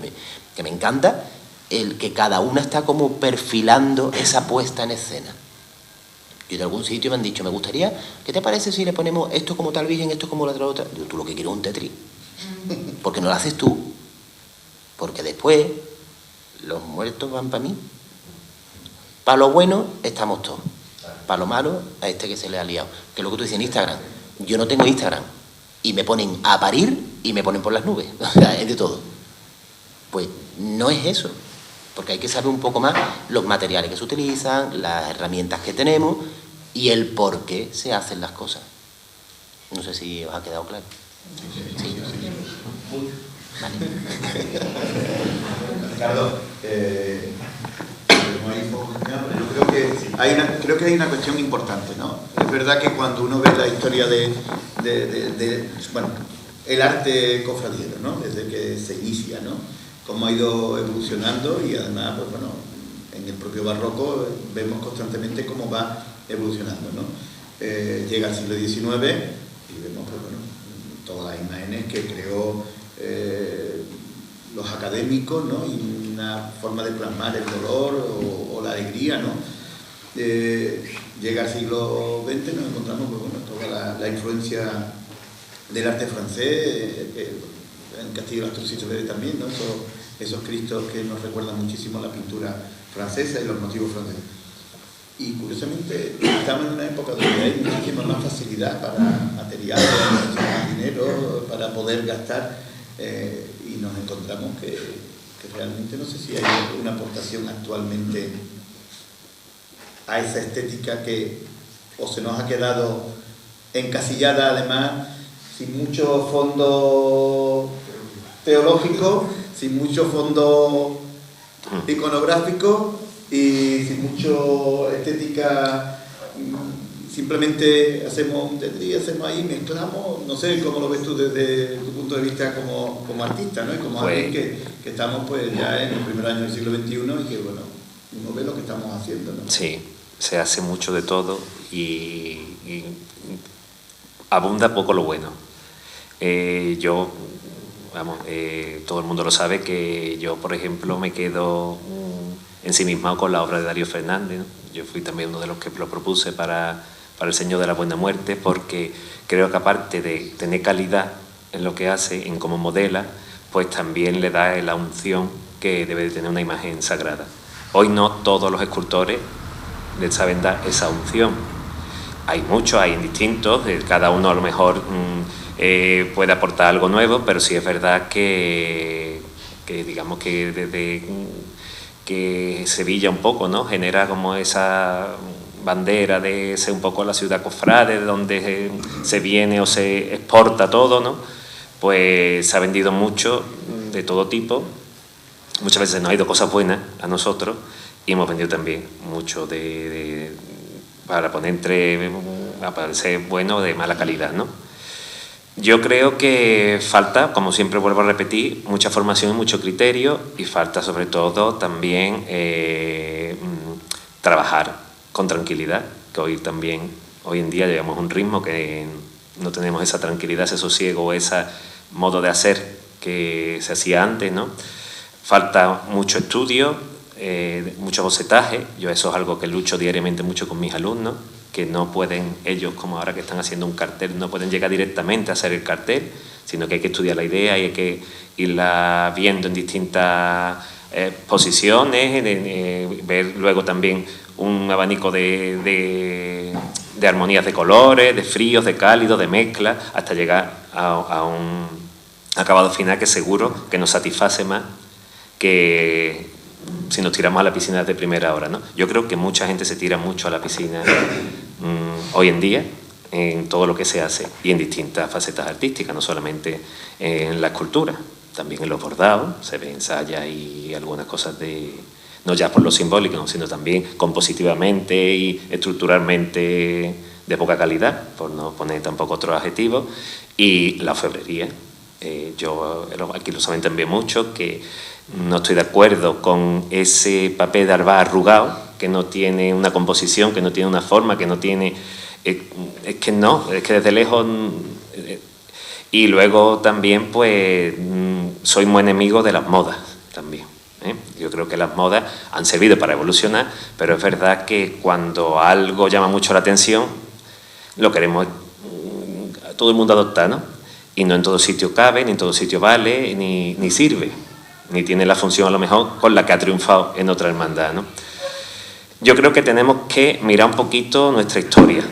me encanta, el que cada una está como perfilando esa puesta en escena. Yo de algún sitio me han dicho, me gustaría, ¿qué te parece si le ponemos esto como tal virgen, esto como la otra? Digo, tú lo que quieres es un Tetris. Porque no lo haces tú. Porque después los muertos van para mí. Para lo bueno estamos todos. Para lo malo, a este que se le ha liado. Que es lo que tú dices en Instagram. Yo no tengo Instagram. Y me ponen a parir y me ponen por las nubes. O sea, es de todo. Pues no es eso. Porque hay que saber un poco más los materiales que se utilizan, las herramientas que tenemos y el por qué se hacen las cosas. No sé si os ha quedado claro. Sí. Vale. Ricardo, creo que hay una cuestión importante, ¿no? Es verdad que cuando uno ve la historia bueno, el arte cofradiero, ¿no? Desde que se inicia, ¿no? Cómo ha ido evolucionando y además, pues bueno, en el propio barroco vemos constantemente cómo va evolucionando, ¿no? Llega al siglo XIX y vemos, pues bueno, todas las imágenes que creó los académicos, ¿no? Y una forma de plasmar el dolor o la alegría, ¿no? Llega al siglo XX, nos encontramos, pues bueno, toda la influencia del arte francés, en Castillo Astor y Severi también, ¿no? Esos cristos que nos recuerdan muchísimo la pintura francesa y los motivos franceses. Y curiosamente estamos en una época donde hay muchísima más facilidad para materiales, más dinero, para poder gastar, y nos encontramos que realmente no sé si hay una aportación actualmente a esa estética que o se nos ha quedado encasillada, además sin mucho fondo teológico, sin mucho fondo iconográfico y sin mucho estética. Simplemente hacemos un tetri, hacemos ahí, mezclamos. No sé cómo lo ves tú desde tu punto de vista como artista, ¿no? Y como alguien que estamos pues ya en el primer año del siglo XXI y que bueno, uno ve lo que estamos haciendo, ¿no? Sí, se hace mucho de todo y abunda poco lo bueno. Todo el mundo lo sabe que yo, por ejemplo, me quedo ensimismado con la obra de Darío Fernández, ¿no? Yo fui también uno de los que lo propuse para el Señor de la Buena Muerte, porque creo que aparte de tener calidad en lo que hace, en cómo modela, pues también le da la unción que debe de tener una imagen sagrada. Hoy no todos los escultores le saben dar esa unción. Hay muchos, hay indistintos, cada uno a lo mejor puede aportar algo nuevo, pero sí es verdad que digamos que desde que Sevilla un poco, ¿no?, genera como esa bandera de ser un poco la ciudad cofrade, de donde se viene o se exporta todo, ¿no? Pues se ha vendido mucho de todo tipo. Muchas veces nos ha ido cosas buenas a nosotros y hemos vendido también mucho para poner a parecer bueno, de mala calidad, ¿no? Yo creo que falta, como siempre vuelvo a repetir, mucha formación y mucho criterio, y falta sobre todo también trabajar con tranquilidad, que hoy en día llevamos un ritmo que no tenemos esa tranquilidad, ese sosiego, ese modo de hacer que se hacía antes, ¿no? Falta mucho estudio, mucho bocetaje. Yo eso es algo que lucho diariamente mucho con mis alumnos, que no pueden, ellos como ahora que están haciendo un cartel, no pueden llegar directamente a hacer el cartel, sino que hay que estudiar la idea y hay que irla viendo en distintas posiciones, ver luego también un abanico de armonías de colores, de fríos, de cálidos, de mezcla, hasta llegar a un acabado final que seguro que nos satisface más que si nos tiramos a la piscina desde primera hora, ¿no? Yo creo que mucha gente se tira mucho a la piscina hoy en día en todo lo que se hace y en distintas facetas artísticas, no solamente en la escultura, también en los bordados, se ven ensayas y algunas cosas no ya por lo simbólico, sino también compositivamente y estructuralmente de poca calidad, por no poner tampoco otros adjetivos, y la orfebrería. Yo aquí lo saben también mucho, que no estoy de acuerdo con ese papel de arbá arrugado, que no tiene una composición, que no tiene una forma, que no tiene... es que desde lejos... y luego también, pues, soy muy enemigo de las modas también. Yo creo que las modas han servido para evolucionar, pero es verdad que cuando algo llama mucho la atención, lo queremos todo el mundo adoptar, ¿no? Y no en todo sitio cabe, ni en todo sitio vale, ni sirve, ni tiene la función a lo mejor con la que ha triunfado en otra hermandad, ¿no? Yo creo que tenemos que mirar un poquito nuestra historia.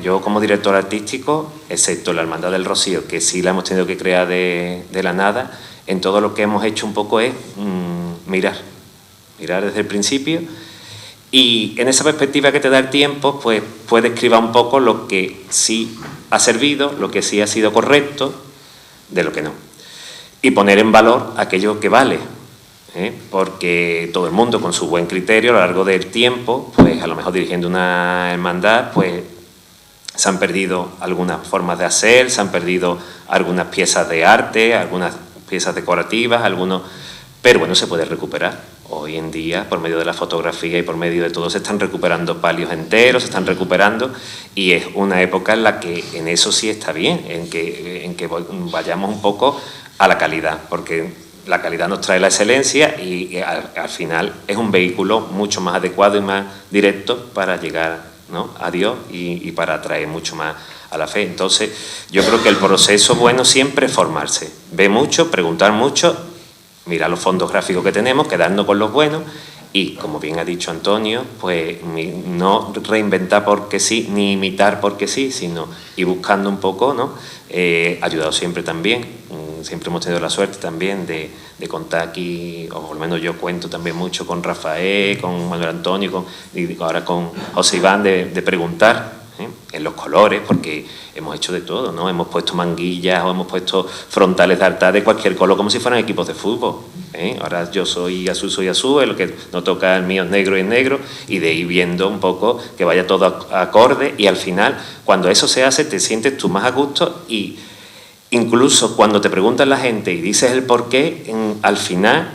Yo como director artístico, excepto la Hermandad del Rocío, que sí la hemos tenido que crear de la nada, en todo lo que hemos hecho un poco es mirar desde el principio, y en esa perspectiva que te da el tiempo, pues puedes escribir un poco lo que sí ha servido, lo que sí ha sido correcto, de lo que no, y poner en valor aquello que vale, porque todo el mundo con su buen criterio a lo largo del tiempo, pues a lo mejor dirigiendo una hermandad, pues se han perdido algunas formas de hacer, se han perdido algunas piezas de arte, algunas piezas decorativas, pero bueno, se puede recuperar. Hoy en día, por medio de la fotografía y por medio de todo, se están recuperando palios enteros, se están recuperando, y es una época en la que en eso sí está bien, en que vayamos un poco a la calidad, porque la calidad nos trae la excelencia y al final es un vehículo mucho más adecuado y más directo para llegar, ¿no?, a Dios y para atraer mucho más a la fe. Entonces, yo creo que el proceso bueno siempre es formarse, ver mucho, preguntar mucho, mirar los fondos gráficos que tenemos, quedarnos con los buenos y, como bien ha dicho Antonio, pues no reinventar porque sí, ni imitar porque sí, sino ir buscando un poco, ¿no? Ayudado siempre también, siempre hemos tenido la suerte también de contar aquí, o por lo menos yo cuento también mucho con Rafael, con Manuel Antonio, y ahora con José Iván, de preguntar en los colores, porque hemos hecho de todo, ¿no? Hemos puesto manguillas o hemos puesto frontales de altar de cualquier color, como si fueran equipos de fútbol. Ahora yo soy azul, lo que no toca el mío es negro, y de ir viendo un poco que vaya todo acorde, y al final, cuando eso se hace, te sientes tú más a gusto, y incluso cuando te preguntan la gente y dices el porqué, al final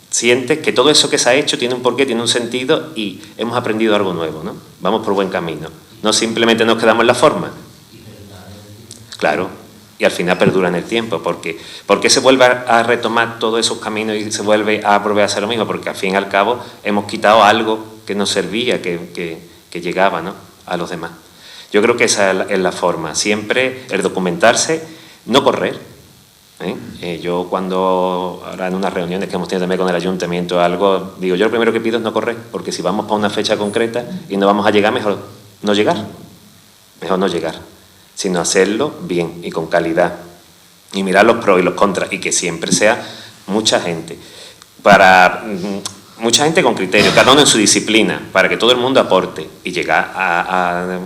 sientes que todo eso que se ha hecho tiene un porqué, tiene un sentido, y hemos aprendido algo nuevo, ¿no? Vamos por buen camino. No simplemente nos quedamos en la forma. Claro, y al final perdura en el tiempo. ¿Por qué se vuelve a retomar todos esos caminos y se vuelve a volver a hacer lo mismo? Porque al fin y al cabo hemos quitado algo que nos servía, que llegaba, ¿no?, a los demás. Yo creo que esa es la forma. Siempre el documentarse, no correr. Yo cuando, ahora en unas reuniones que hemos tenido también con el ayuntamiento o algo, digo, yo lo primero que pido es no correr, porque si vamos para una fecha concreta y no vamos a llegar, mejor no llegar, sino hacerlo bien y con calidad, y mirar los pros y los contras, y que siempre sea mucha gente con criterio, cada uno en su disciplina, para que todo el mundo aporte y llegar a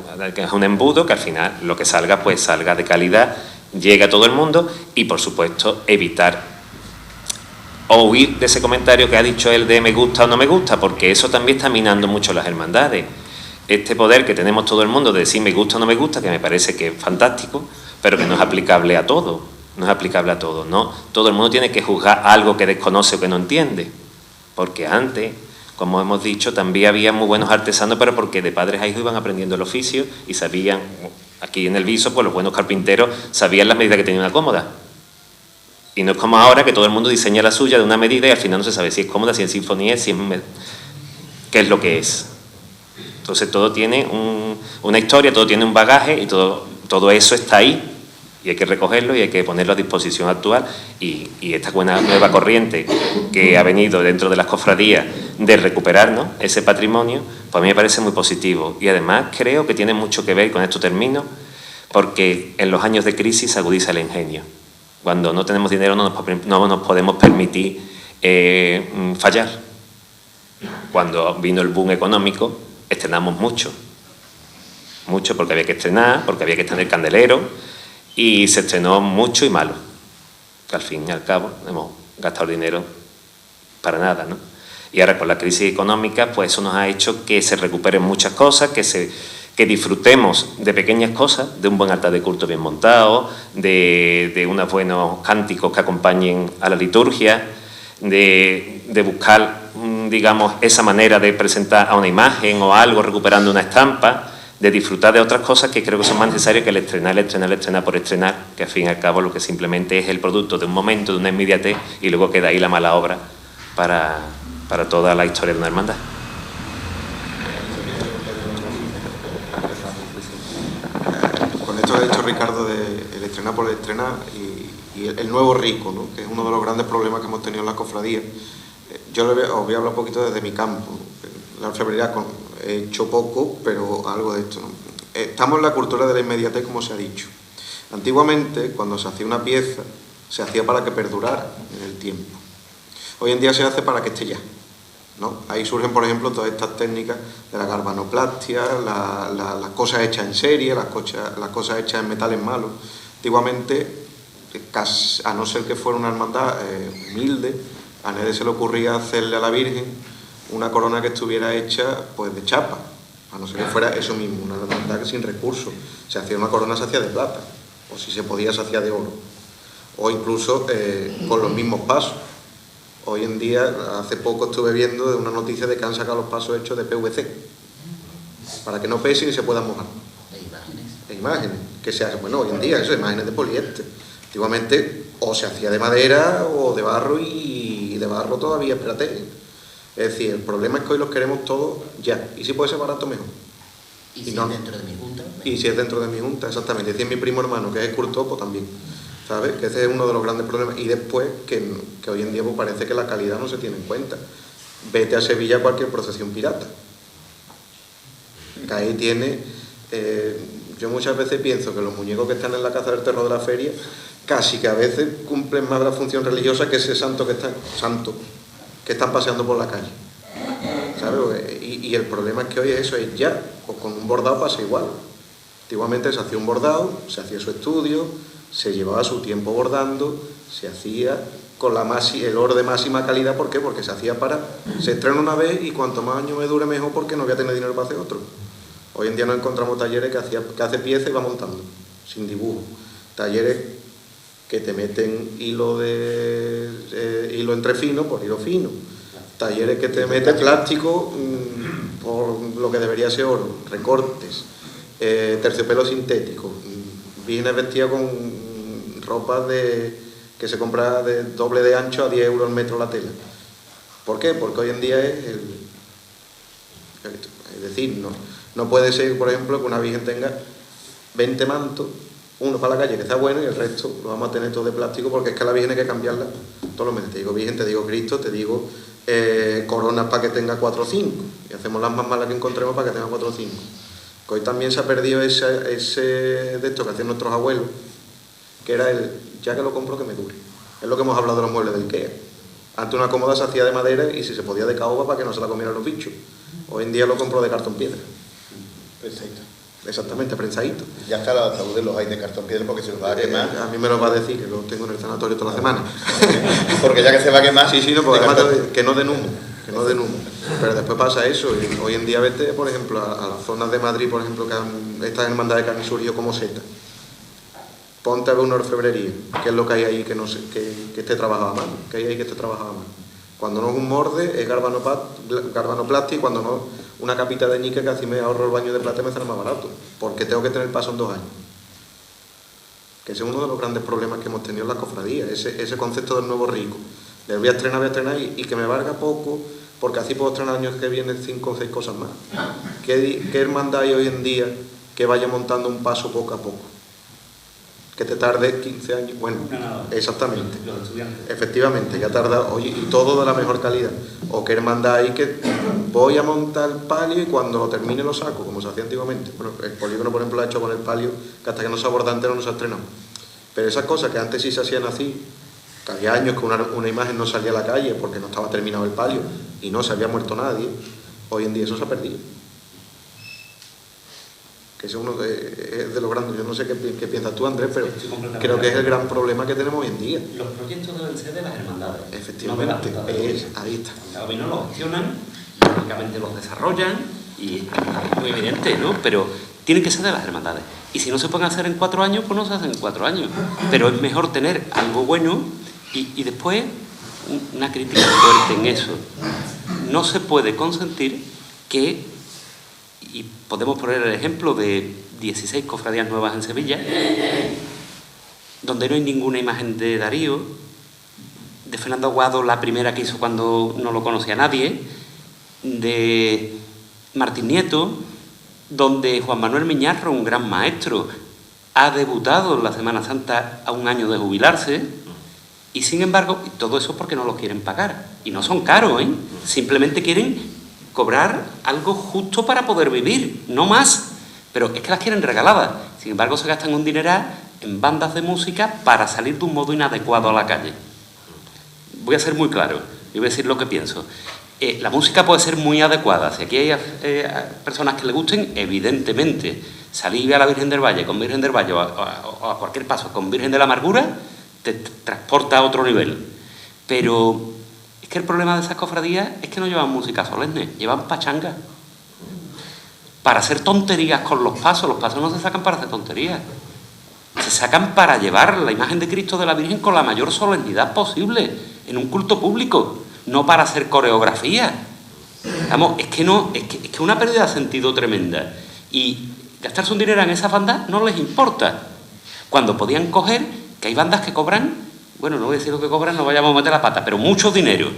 un embudo que al final lo que salga, pues salga de calidad, llegue a todo el mundo, y por supuesto evitar o huir de ese comentario que ha dicho él de me gusta o no me gusta, porque eso también está minando mucho las hermandades. Este poder que tenemos todo el mundo de decir me gusta o no me gusta, que me parece que es fantástico, pero que no es aplicable a todo, ¿no? Todo el mundo tiene que juzgar algo que desconoce o que no entiende, porque antes, como hemos dicho, también había muy buenos artesanos, pero porque de padres a hijos iban aprendiendo el oficio y sabían, aquí en el Viso, pues los buenos carpinteros sabían las medidas que tenía una cómoda, Y no es como ahora que todo el mundo diseña la suya de una medida y al final no se sabe si es cómoda, si es sinfonía, si es qué es lo que es. Entonces todo tiene una historia, todo tiene un bagaje y todo eso está ahí y hay que recogerlo y hay que ponerlo a disposición actual y esta buena nueva corriente que ha venido dentro de las cofradías de recuperarnos ese patrimonio, pues a mí me parece muy positivo y además creo que tiene mucho que ver, y con esto termino, porque en los años de crisis se agudiza el ingenio. Cuando no tenemos dinero no nos podemos permitir fallar. Cuando vino el boom económico estrenamos mucho porque había que estrenar, porque había que estar en el candelero y se estrenó mucho y malo, que al fin y al cabo hemos gastado dinero para nada, ¿no? Y ahora con la crisis económica pues eso nos ha hecho que se recuperen muchas cosas, que disfrutemos de pequeñas cosas, de un buen altar de culto bien montado, de unos buenos cánticos que acompañen a la liturgia, de buscar, digamos, esa manera de presentar a una imagen o algo recuperando una estampa, de disfrutar de otras cosas que creo que son más necesarias que el estrenar por estrenar, que al fin y al cabo lo que simplemente es el producto de un momento, de una inmediatez, y luego queda ahí la mala obra para toda la historia de una hermandad. Con esto que ha dicho Ricardo de el estrenar por el estrenar y el nuevo rico, ¿no? Que es uno de los grandes problemas que hemos tenido en la cofradía. Yo os voy a hablar un poquito desde mi campo. La orfebrería he hecho poco, pero algo de esto, ¿no? Estamos en la cultura de la inmediatez, como se ha dicho. Antiguamente, cuando se hacía una pieza, se hacía para que perdurara en el tiempo. Hoy en día se hace para que esté ya, ¿no? Ahí surgen, por ejemplo, todas estas técnicas de la galvanoplastia, las cosas hechas en serie, las cosas hechas en metales malos. Antiguamente, a no ser que fuera una hermandad humilde, a nadie se le ocurría hacerle a la Virgen una corona que estuviera hecha pues de chapa, a no ser que fuera eso mismo, una hermandad que sin recursos. Se hacía una corona, se hacía de plata, o si se podía, se hacía de oro, o incluso con los mismos pasos. Hoy en día, hace poco estuve viendo de una noticia de que han sacado los pasos hechos de PVC, para que no pesen y se puedan mojar. Imágenes, que se hacen, bueno, hoy en día eso, imágenes de poliéster. Antiguamente o se hacía de madera o de barro y de barro todavía, espérate. Es decir, el problema es que hoy los queremos todos ya. Y si puede ser barato, mejor. ¿Y si no, es dentro de mi junta? Y si es dentro de mi junta, exactamente. Y si es mi primo hermano, que es escultor, pues también. ¿Sabes? Que ese es uno de los grandes problemas. Y después, que hoy en día pues, parece que la calidad no se tiene en cuenta. Vete a Sevilla a cualquier procesión pirata. Que ahí tiene... yo muchas veces pienso que los muñecos que están en la Casa del Terror de la feria casi que a veces cumplen más la función religiosa que ese santo que están paseando por la calle, ¿sabes? Y el problema es que hoy eso es ya, pues con un bordado pasa igual. Antiguamente se hacía un bordado, se hacía su estudio, se llevaba su tiempo bordando, se hacía con el oro de máxima calidad. ¿Por qué? Porque se estrena una vez y cuanto más años me dure mejor, porque no voy a tener dinero para hacer otro. Hoy en día nos encontramos talleres que hace pieza y va montando, sin dibujo. Talleres que te meten hilo entre fino por hilo fino. Talleres que te meten plástico por lo que debería ser oro. Recortes, terciopelo sintético. Vienes vestida con ropa que se compra de doble de ancho a 10 euros el metro la tela. ¿Por qué? Porque hoy en día es decir, no puede ser, por ejemplo, que una virgen tenga 20 mantos, uno para la calle que está bueno y el resto lo vamos a tener todo de plástico, porque es que a la virgen hay que cambiarla todos los meses. Te digo virgen, te digo Cristo, te digo coronas para que tenga 4 o 5, y hacemos las más malas que encontremos para que tenga 4 o 5. Que hoy también se ha perdido ese de esto que hacían nuestros abuelos, que era ya que lo compro que me dure. Es lo que hemos hablado de los muebles del IKEA. Antes una cómoda se hacía de madera y si se podía de caoba para que no se la comieran los bichos. Hoy en día lo compro de cartón piedra. Perfecto. Exactamente, prensadito. Ya está, los ataúdes los hay de cartón piedra porque se los va a quemar. A mí me lo va a decir, que lo tengo en el sanatorio toda la semana. Porque ya que se va a quemar... Sí, no, porque además que no den humo, Pero después pasa eso, y hoy en día vete, por ejemplo, a las zonas de Madrid, por ejemplo, que estas hermandades que han surgido como seta. Ponte a ver una orfebrería, que es lo que hay ahí que esté trabajado a mano, que hay ahí que esté trabajado a mano. Cuando no es un morde, es galvanoplastia, y cuando no, una capita de níquel, que así me ahorro el baño de plata y me sale más barato, porque tengo que tener paso en 2 años. Que ese es uno de los grandes problemas que hemos tenido en la cofradía, ese concepto del nuevo rico. De voy a estrenar y que me valga poco, porque así puedo estrenar años que vienen 5 o 6 cosas más. ¿Qué hermandad hay hoy en día que vaya montando un paso poco a poco? Que te tarde 15 años. Bueno, exactamente. Efectivamente, ya tarda, oye, y todo de la mejor calidad. O que hermandad hay que voy a montar el palio y cuando lo termine lo saco, como se hacía antiguamente. Bueno, el polígono, por ejemplo, lo ha hecho con el palio, que hasta que no se aborda entero no se ha estrenado. Pero esas cosas que antes sí se hacían así, que había años que una imagen no salía a la calle porque no estaba terminado el palio y no se había muerto nadie, hoy en día eso se ha perdido. Que es uno de los grandes, yo no sé qué piensas tú, Andrés, pero creo que es el gran problema que tenemos hoy en día. Los proyectos deben ser de las hermandades. Efectivamente, no ahí está. Cada vez no los gestionan, lógicamente los desarrollan y es muy evidente, ¿no? Pero tienen que ser de las hermandades. Y si no se pueden hacer en 4 años, pues no se hacen en 4 años. Pero es mejor tener algo bueno y después una crítica fuerte en eso. No se puede consentir que, y podemos poner el ejemplo de 16 cofradías nuevas en Sevilla, donde no hay ninguna imagen de Darío, de Fernando Aguado, la primera que hizo cuando no lo conocía nadie, de Martín Nieto, donde Juan Manuel Miñarro, un gran maestro, ha debutado en la Semana Santa a un año de jubilarse, y sin embargo, todo eso porque no lo quieren pagar. Y no son caros, ¿eh? Simplemente quieren cobrar algo justo para poder vivir, no más. Pero es que las quieren regaladas. Sin embargo, se gastan un dineral en bandas de música para salir de un modo inadecuado a la calle. Voy a ser muy claro, y voy a decir lo que pienso. La música puede ser muy adecuada. Si aquí hay personas que le gusten, evidentemente, salir a la Virgen del Valle con Virgen del Valle o a cualquier paso con Virgen de la Amargura, te transporta a otro nivel. Pero es que el problema de esas cofradías es que no llevan música solemne, llevan pachanga. Para hacer tonterías con los pasos no se sacan para hacer tonterías. Se sacan para llevar la imagen de Cristo de la Virgen con la mayor solemnidad posible, en un culto público, no para hacer coreografía. Vamos, es que una pérdida de sentido tremenda. Y gastarse un dinero en esas bandas no les importa. Cuando podían coger, que hay bandas que cobran, bueno, no voy a decir lo que cobran, no vayamos a meter la pata, pero mucho dinero.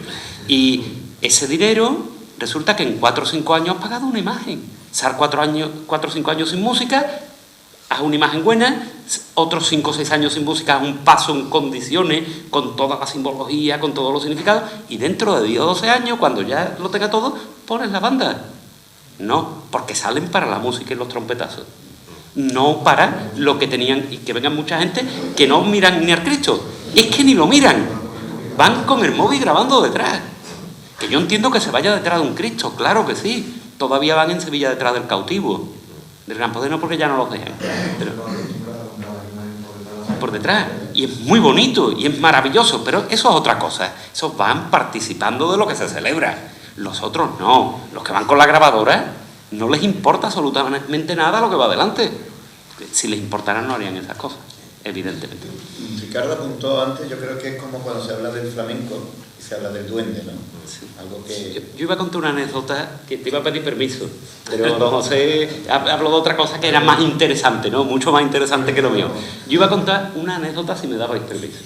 Y ese dinero resulta que en 4 o 5 años has pagado una imagen. Sal 4 o 5 años sin música, haz una imagen buena, otros 5 o 6 años sin música, haz un paso en condiciones, con toda la simbología, con todos los significados, y dentro de 10 o 12 años, cuando ya lo tenga todo, pones la banda. No, porque salen para la música y los trompetazos. No para lo que tenían, y que vengan mucha gente que no miran ni al Cristo. Es que ni lo miran. Van con el móvil grabando detrás. Que yo entiendo que se vaya detrás de un Cristo, claro que sí. Todavía van en Sevilla detrás del cautivo. Del Gran Poder no, porque ya no los dejan. Pero por detrás. Y es muy bonito y es maravilloso, pero eso es otra cosa. Esos van participando de lo que se celebra. Los otros no. Los que van con la grabadora no les importa absolutamente nada lo que va adelante. Si les importara no harían esas cosas, evidentemente. Ricardo apuntó antes, yo creo que es como cuando se habla del flamenco y se habla del duende, ¿no? Sí. Algo que... Yo iba a contar una anécdota que te iba a pedir permiso, pero don José habló de otra cosa que era más interesante, ¿no? Mucho más interesante que lo mío. Yo iba a contar una anécdota si me dabais permiso.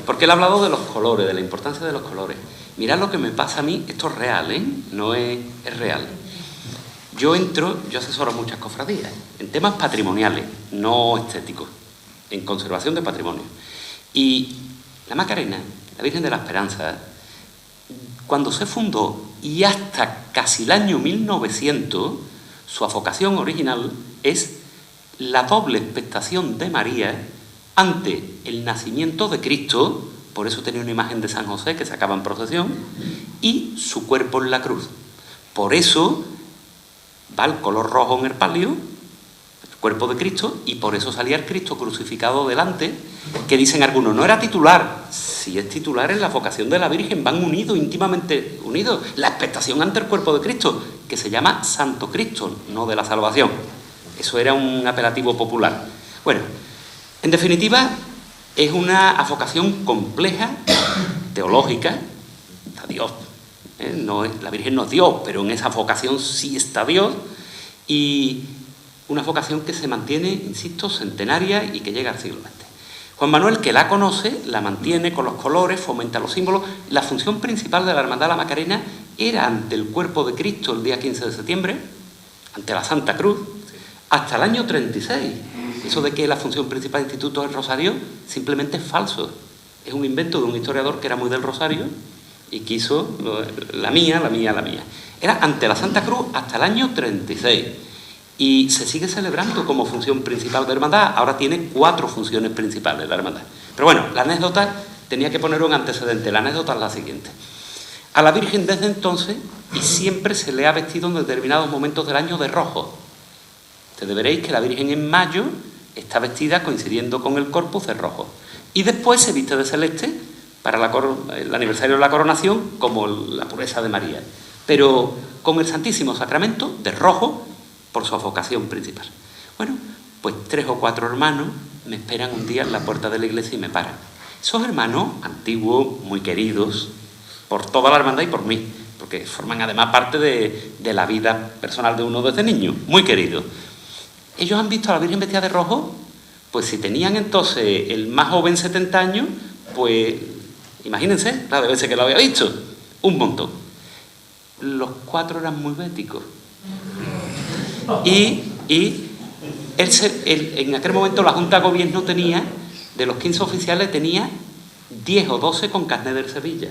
Porque él ha hablado de los colores, de la importancia de los colores. Mirad lo que me pasa a mí, esto es real, ¿eh? No es real. Yo asesoro muchas cofradías, en temas patrimoniales, no estéticos, en conservación de patrimonio. Y la Macarena, la Virgen de la Esperanza, cuando se fundó y hasta casi el año 1900, su advocación original es la doble expectación de María ante el nacimiento de Cristo, por eso tenía una imagen de San José que sacaba en procesión, y su cuerpo en la cruz. Por eso va el color rojo en el palio, el cuerpo de Cristo, y por eso salía el Cristo crucificado delante, que dicen algunos, no era titular. Si es titular, en la vocación de la Virgen van unidos, íntimamente unidos. La expectación ante el cuerpo de Cristo, que se llama Santo Cristo, no de la salvación. Eso era un apelativo popular. Bueno, en definitiva, es una advocación compleja, teológica, está Dios. No es, la Virgen no es Dios, pero en esa vocación sí está Dios, y una vocación que se mantiene, insisto, centenaria y que llega al siglo XX. Juan Manuel, que la conoce, la mantiene con los colores, fomenta los símbolos. La función principal de la Hermandad de la Macarena era ante el Cuerpo de Cristo el día 15 de septiembre, ante la Santa Cruz, hasta el año 36. Eso de que la función principal del Instituto es el Rosario simplemente es falso. Es un invento de un historiador que era muy del Rosario y quiso la mía. Era ante la Santa Cruz hasta el año 36. Y se sigue celebrando como función principal de la hermandad. Ahora tiene 4 funciones principales la hermandad. Pero bueno, la anécdota tenía que poner un antecedente. La anécdota es la siguiente. A la Virgen desde entonces, y siempre se le ha vestido en determinados momentos del año de rojo. Ustedes veréis que la Virgen en mayo está vestida coincidiendo con el Corpus de rojo. Y después se viste de celeste para el aniversario de la coronación, como la pureza de María. Pero con el Santísimo Sacramento de rojo, por su vocación principal. Bueno, pues 3 o 4 hermanos me esperan un día en la puerta de la iglesia y me paran. Esos hermanos antiguos, muy queridos, por toda la hermandad y por mí, porque forman además parte de la vida personal de uno desde niño, muy queridos. Ellos han visto a la Virgen vestida de rojo, pues si tenían entonces el más joven 70 años, pues imagínense la de veces que lo había visto, un montón. Los 4 eran muy béticos. Y en aquel momento la Junta de Gobierno tenía, de los 15 oficiales, tenía 10 o 12 con carnet del Sevilla.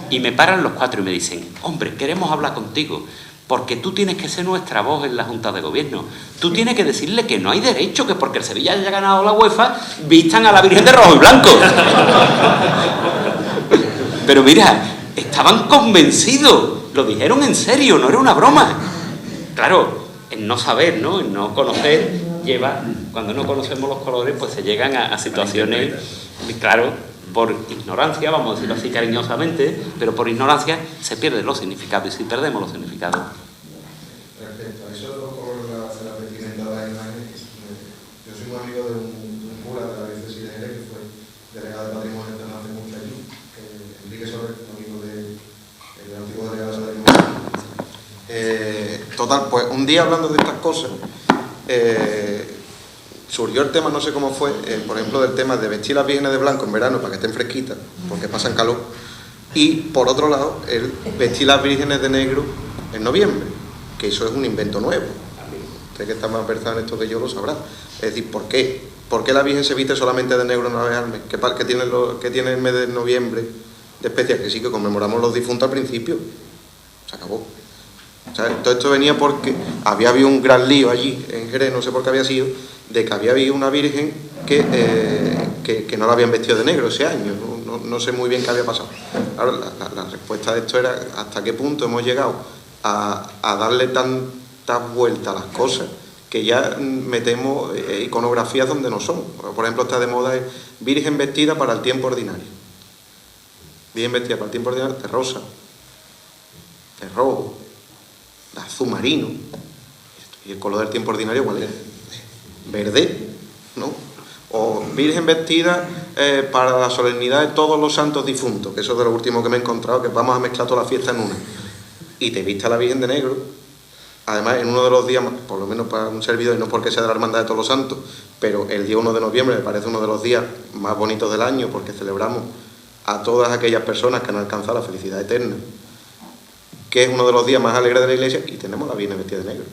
Y me paran los 4 y me dicen: hombre, queremos hablar contigo, porque tú tienes que ser nuestra voz en la Junta de Gobierno. Tú tienes que decirle que no hay derecho, que porque el Sevilla haya ganado la UEFA, vistan a la Virgen de rojo y blanco. Pero mira, estaban convencidos, lo dijeron en serio, no era una broma. Claro, en no saber, ¿no? En no conocer, cuando no conocemos los colores, pues se llegan a situaciones, claro, por ignorancia, vamos a decirlo así cariñosamente, pero por ignorancia se pierden los significados, y si perdemos los significados. Respecto a eso, por la vestimenta de las imágenes, yo soy muy amigo de un cura de la diócesis de Jerez, que fue delegado de Patrimonio desde hace mucho allí, Enrique Soler, amigo del antiguo delegado de Patrimonio. Total, pues un día hablando de estas cosas, surgió el tema, no sé cómo fue, por ejemplo, del tema de vestir las vírgenes de blanco en verano para que estén fresquitas, porque pasan calor, y por otro lado, el vestir las vírgenes de negro en noviembre, que eso es un invento nuevo. Usted que está más versado en esto que yo lo sabrá. Es decir, ¿por qué? ¿Por qué la Virgen se viste solamente de negro en Navidad al mes? ¿Qué tiene el mes de noviembre de especial? Que sí, que conmemoramos los difuntos al principio. Se acabó. O sea, todo esto venía porque había habido un gran lío allí en Jerez, no sé por qué había sido, de que había habido una virgen que no la habían vestido de negro ese año. No sé muy bien qué había pasado. Claro, la respuesta de esto era hasta qué punto hemos llegado a darle tantas vueltas a las cosas que ya metemos iconografías donde no son. Por ejemplo, está de moda es virgen vestida para el tiempo ordinario. Virgen vestida para el tiempo ordinario de rosa, de rojo, de azul marino. ¿Y el color del tiempo ordinario cuál es? Verde, ¿no? O virgen vestida para la solemnidad de todos los santos difuntos, que eso es de lo último que me he encontrado, que vamos a mezclar toda la fiesta en una. Y te viste a la Virgen de negro, además en uno de los días, por lo menos para un servidor, y no porque sea de la Hermandad de Todos los Santos, pero el día 1 de noviembre me parece uno de los días más bonitos del año, porque celebramos a todas aquellas personas que han alcanzado la felicidad eterna, que es uno de los días más alegres de la Iglesia, y tenemos a la Virgen vestida de negro,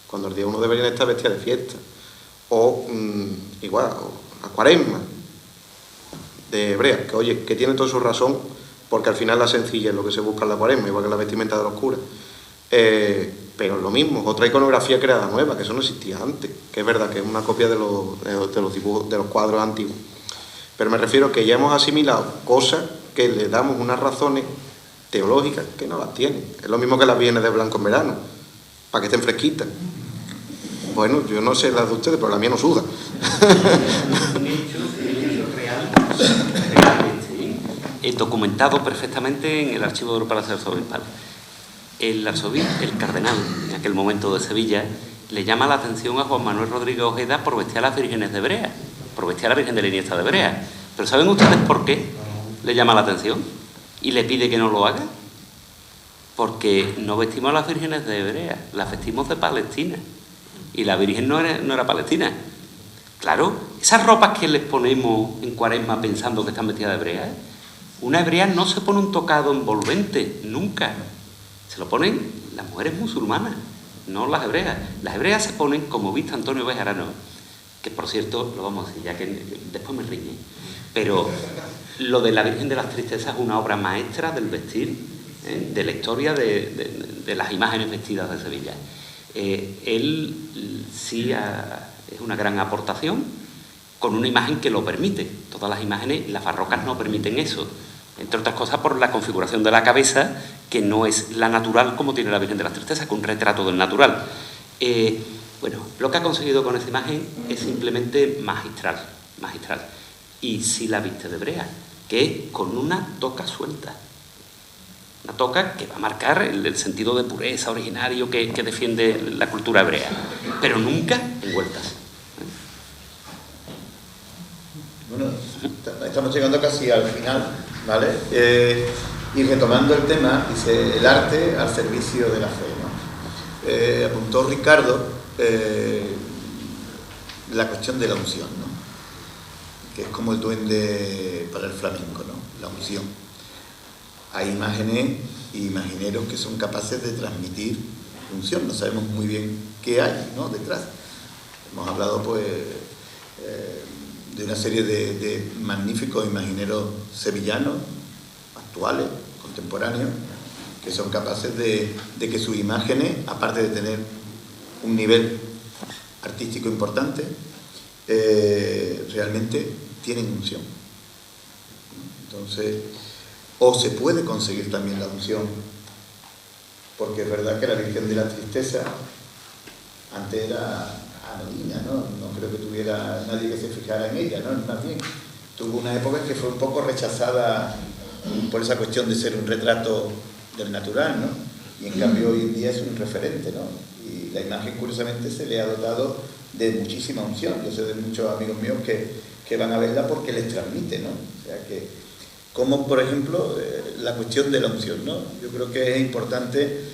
cuando el día 1 debería estar vestida de fiesta. O igual, o la Cuaresma de Hebrea, que oye, que tiene toda su razón, porque al final la sencilla es lo que se busca en la Cuaresma, igual que la vestimenta de los curas. Pero lo mismo, otra iconografía creada nueva, que eso no existía antes, que es verdad que es una copia de los dibujos, de los cuadros antiguos. Pero me refiero a que ya hemos asimilado cosas que le damos unas razones teológicas que no las tienen. Es lo mismo que las vírgenes de blanco en verano, para que estén fresquitas. Bueno, yo no sé las de ustedes, pero la mía no suda. Un hecho real, documentado perfectamente en el archivo del Palacio Arzobispal. El cardenal, en aquel momento de Sevilla, le llama la atención a Juan Manuel Rodríguez Ojeda por vestir a las vírgenes de Brea, por vestir a la Virgen de la Iniesta de Brea. Pero ¿saben ustedes por qué le llama la atención? Y le pide que no lo haga. Porque no vestimos a las vírgenes de Brea, las vestimos de Palestina. y la Virgen no era palestina. Claro, esas ropas que les ponemos en Cuaresma pensando que están vestidas de hebrea, una hebrea no se pone un tocado envolvente, nunca. Se lo ponen las mujeres musulmanas, no las hebreas. Las hebreas se ponen, como viste Antonio Bejarano, que por cierto, lo vamos a decir, ya que después me riñe, pero lo de la Virgen de las Tristezas es una obra maestra del vestir, de la historia de las imágenes vestidas de Sevilla. Él sí es una gran aportación con una imagen que lo permite. Todas las imágenes, las barrocas no permiten eso, entre otras cosas por la configuración de la cabeza, que no es la natural como tiene la Virgen de las Tristezas, con un retrato del natural. Bueno, lo que ha conseguido con esa imagen es simplemente magistral. Y sí la viste de hebrea, que es con una toca suelta. Una toca que va a marcar el sentido de pureza originario que defiende la cultura hebrea, pero nunca envueltas. Bueno, estamos llegando casi al final, ¿vale? Y retomando el tema, dice, el arte al servicio de la fe, ¿no? Apuntó Ricardo la cuestión de la unción, ¿no? Que es como el duende para el flamenco, ¿no? La unción. Hay imágenes y imagineros que son capaces de transmitir unción, no sabemos muy bien qué hay, ¿no?, detrás. Hemos hablado, pues, de una serie de magníficos imagineros sevillanos, actuales, contemporáneos, que son capaces de que sus imágenes, aparte de tener un nivel artístico importante, realmente tienen unción. Entonces, o se puede conseguir también la unción, porque es verdad que la Virgen de la Tristeza antes era anodina, ¿no? No creo que tuviera nadie que se fijara en ella, ¿no? Más bien, tuvo una época en que fue un poco rechazada por esa cuestión de ser un retrato del natural, ¿no? Y en cambio hoy en día es un referente, ¿no? Y la imagen, curiosamente, se le ha dotado de muchísima unción. Yo sé de muchos amigos míos que van a verla porque les transmite, ¿no? O sea que, como por ejemplo, la cuestión de la unción, ¿no? Yo creo que es importante,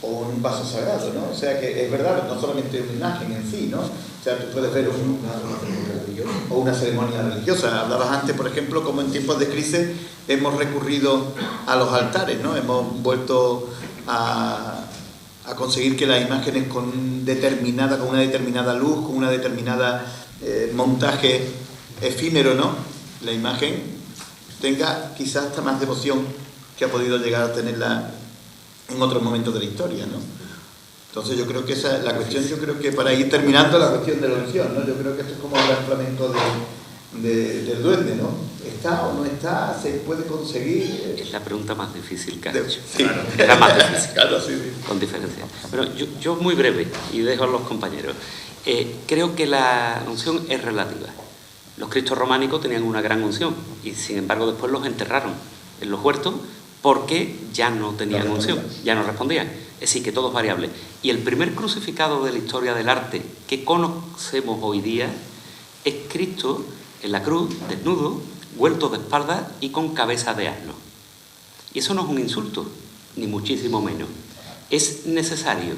o un vaso sagrado, ¿no? O sea que es verdad, no solamente una imagen en sí, ¿no? O sea, tú puedes ver una ceremonia religiosa. Hablabas antes, por ejemplo, como en tiempos de crisis hemos recurrido a los altares, ¿no? Hemos vuelto a conseguir que las imágenes con una determinada luz, con una determinada montaje efímero, ¿no?, la imagen tenga quizás hasta más devoción que ha podido llegar a tenerla en otros momentos de la historia, ¿no? Entonces yo creo que esa es la cuestión. Yo creo que para ir terminando la cuestión de la unción, ¿no? Yo creo que esto es como el flamenco del duende, ¿no? ¿Está o no está? ¿Se puede conseguir? Es la pregunta más difícil que has hecho. Sí. Es la más difícil. Claro, sí. Con diferencia. Pero yo muy breve, y dejo a los compañeros. Creo que la unción es relativa. Los cristos románicos tenían una gran unción y sin embargo después los enterraron en los huertos porque ya no tenían unción, ya no respondían. Es decir, que todo es variable. Y el primer crucificado de la historia del arte que conocemos hoy día es Cristo en la cruz, desnudo, vuelto de espaldas y con cabeza de asno. Y eso no es un insulto, ni muchísimo menos. Es necesario.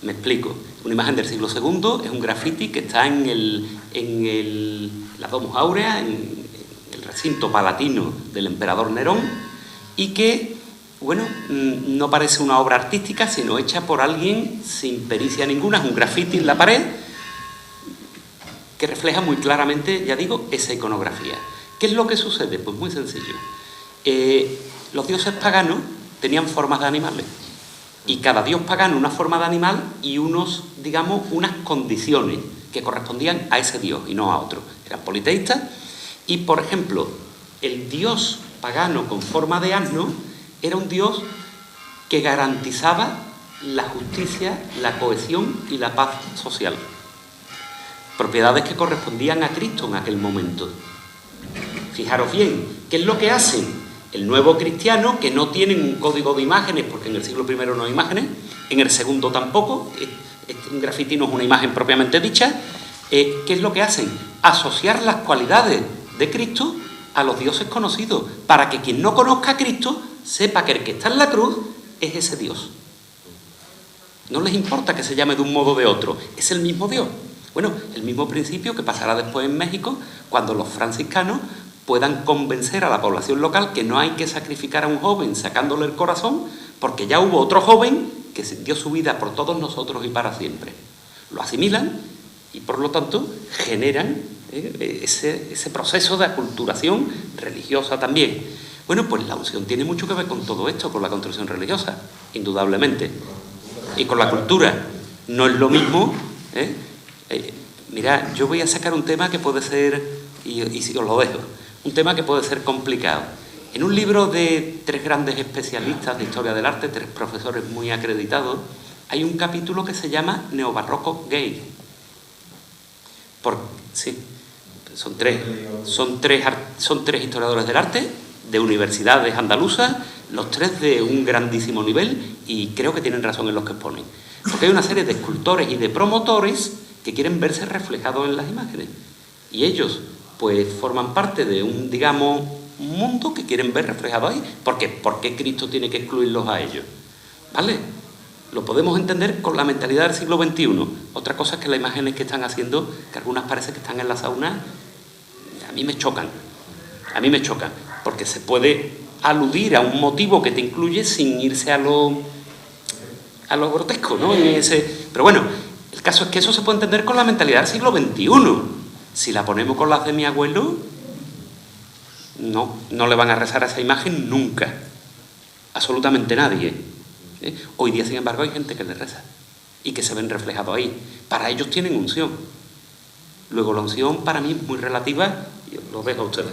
Me explico. Una imagen del siglo II es un graffiti que está en la Domus Aurea, en el recinto palatino del emperador Nerón, y que, bueno, no parece una obra artística, sino hecha por alguien sin pericia ninguna. Es un graffiti en la pared que refleja muy claramente, ya digo, esa iconografía. ¿Qué es lo que sucede? Pues muy sencillo. Los dioses paganos tenían formas de animales. Y cada dios pagano una forma de animal y unas condiciones que correspondían a ese dios y no a otro. Eran politeístas y, por ejemplo, el dios pagano con forma de asno era un dios que garantizaba la justicia, la cohesión y la paz social. Propiedades que correspondían a Cristo en aquel momento. Fijaros bien, ¿qué es lo que hacen? El nuevo cristiano, que no tienen un código de imágenes, porque en el siglo I no hay imágenes, en el segundo tampoco, un grafiti no es una imagen propiamente dicha, ¿qué es lo que hacen? Asociar las cualidades de Cristo a los dioses conocidos, para que quien no conozca a Cristo sepa que el que está en la cruz es ese Dios. No les importa que se llame de un modo o de otro, es el mismo Dios. Bueno, el mismo principio que pasará después en México, cuando los franciscanos puedan convencer a la población local que no hay que sacrificar a un joven sacándole el corazón, porque ya hubo otro joven que dio su vida por todos nosotros y para siempre. Lo asimilan y, por lo tanto, generan ese proceso de aculturación religiosa también. Bueno, pues la unción tiene mucho que ver con todo esto, con la construcción religiosa, indudablemente. Y con la cultura. No es lo mismo. Mirad, yo voy a sacar un tema que puede ser, y si os lo dejo, un tema que puede ser complicado. En un libro de 3 grandes especialistas de historia del arte, 3 profesores muy acreditados, hay un capítulo que se llama Neobarroco Gay. Sí, son tres historiadores del arte, de universidades andaluzas, los 3 de un grandísimo nivel, y creo que tienen razón en los que exponen. Porque hay una serie de escultores y de promotores que quieren verse reflejados en las imágenes. Y ellos, pues, forman parte de un, digamos, un mundo que quieren ver reflejado ahí. ¿Por qué? ¿Por qué Cristo tiene que excluirlos a ellos? ¿Vale? Lo podemos entender con la mentalidad del siglo XXI. Otra cosa es que las imágenes que están haciendo, que algunas parece que están en la sauna, a mí me chocan. A mí me chocan. Porque se puede aludir a un motivo que te incluye sin irse a lo grotesco, ¿no? Pero bueno, el caso es que eso se puede entender con la mentalidad del siglo XXI. Si la ponemos con las de mi abuelo, no le van a rezar a esa imagen nunca. Absolutamente nadie. Hoy día, sin embargo, hay gente que le reza y que se ven reflejados ahí. Para ellos tienen unción. Luego la unción para mí es muy relativa y os lo dejo a ustedes.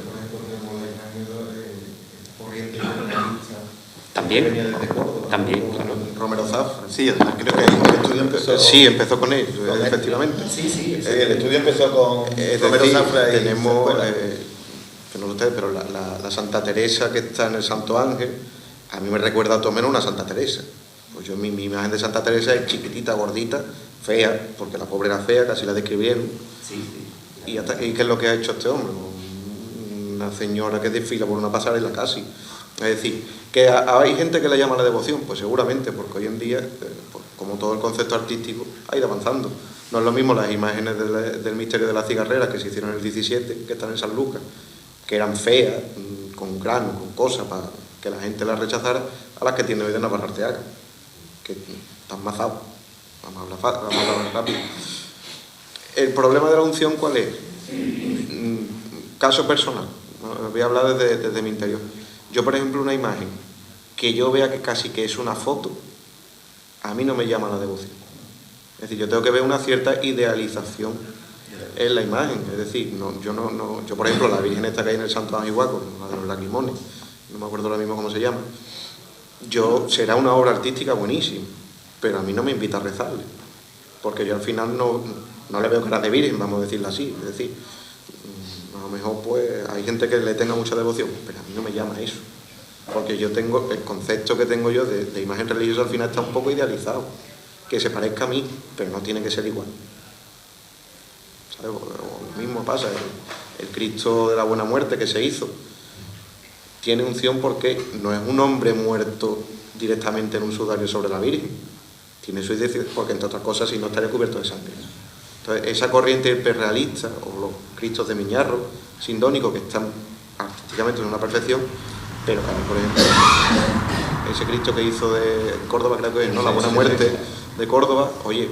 También, claro. Romero Zafra. Sí, además creo que el estudio empezó... Sí, empezó con él, efectivamente. Sí, el estudio empezó con Romero Zafra. Tenemos, que no lo ustedes, pero la Santa Teresa que está en el Santo Ángel, a mí me recuerda a todo menos una Santa Teresa. Pues yo mi imagen de Santa Teresa es chiquitita, gordita, fea, porque la pobre era fea, casi la describieron. Sí. ¿Y qué es lo que ha hecho este hombre? Una señora que desfila por una pasarela casi. Es decir, que hay gente que le llama la devoción, pues seguramente, porque hoy en día, pues, como todo el concepto artístico, ha ido avanzando. No es lo mismo las imágenes del misterio de la cigarrera que se hicieron en el 17, que están en San Lucas, que eran feas, con grano, con cosas, para que la gente las rechazara, a las que tiene hoy de Navarra Arteaga, que están mazados. Vamos a hablar rápido. El problema de la unción, ¿cuál es? Caso personal. Voy a hablar desde mi interior. Yo, por ejemplo, una imagen que yo vea que casi que es una foto, a mí no me llama la devoción. Es decir, yo tengo que ver una cierta idealización en la imagen. Es decir, yo, por ejemplo, la Virgen esta que hay en el Santo Ángel Huaco, la de los lagrimones, no me acuerdo ahora mismo cómo se llama, será una obra artística buenísima, pero a mí no me invita a rezarle, porque yo al final no le veo cara de virgen, vamos a decirlo así. Es decir, a lo mejor pues hay gente que le tenga mucha devoción, pero a mí no me llama eso, porque yo tengo el concepto que tengo yo de imagen religiosa, al final está un poco idealizado, que se parezca a mí, pero no tiene que ser igual. ¿Sabes? Lo mismo pasa, el Cristo de la Buena Muerte que se hizo tiene unción porque no es un hombre muerto directamente en un sudario sobre la Virgen, tiene su idealización, porque entre otras cosas si no estaría cubierto de sangre. Entonces, esa corriente hiperrealista, o los Cristos de Miñarro, sindónicos, que están artísticamente en una perfección, pero también, por ejemplo, ese Cristo que hizo de Córdoba, creo que es, ¿no? La Buena Muerte de Córdoba, oye,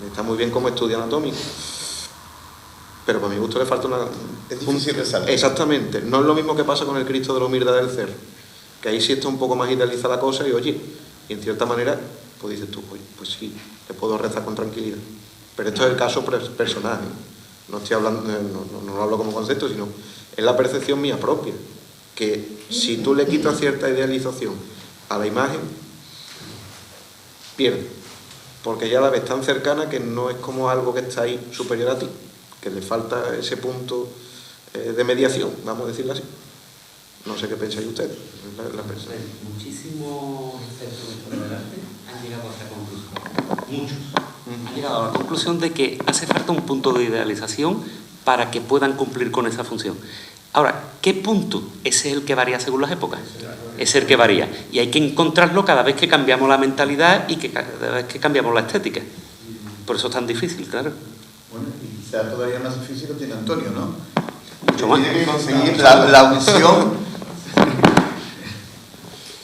está muy bien como estudio anatómico, pero para mi gusto le falta una... Es difícil rezar. Exactamente, no es lo mismo que pasa con el Cristo de la Humildad del Cerro, que ahí sí está un poco más idealizada la cosa y, oye, y en cierta manera, pues dices tú, pues sí, le puedo rezar con tranquilidad. Pero esto es el caso personal, ¿eh? No estoy hablando, no lo hablo como concepto, sino es la percepción mía propia, que si tú le quitas cierta idealización a la imagen, pierde, porque ya la ves tan cercana que no es como algo que está ahí superior a ti, que le falta ese punto de mediación, vamos a decirlo así. No sé qué pensáis ustedes. Muchísimos expertos del arte han llegado a esa conclusión. Muchos. Han llegado a la conclusión de que hace falta un punto de idealización para que puedan cumplir con esa función. Ahora, ¿qué punto? Ese es el que varía según las épocas. Es el que varía. Y hay que encontrarlo cada vez que cambiamos la mentalidad y que cada vez que cambiamos la estética. Por eso es tan difícil, claro. Bueno, y quizá todavía más difícil lo tiene Antonio, ¿no? Mucho más. Tiene que conseguir la unción.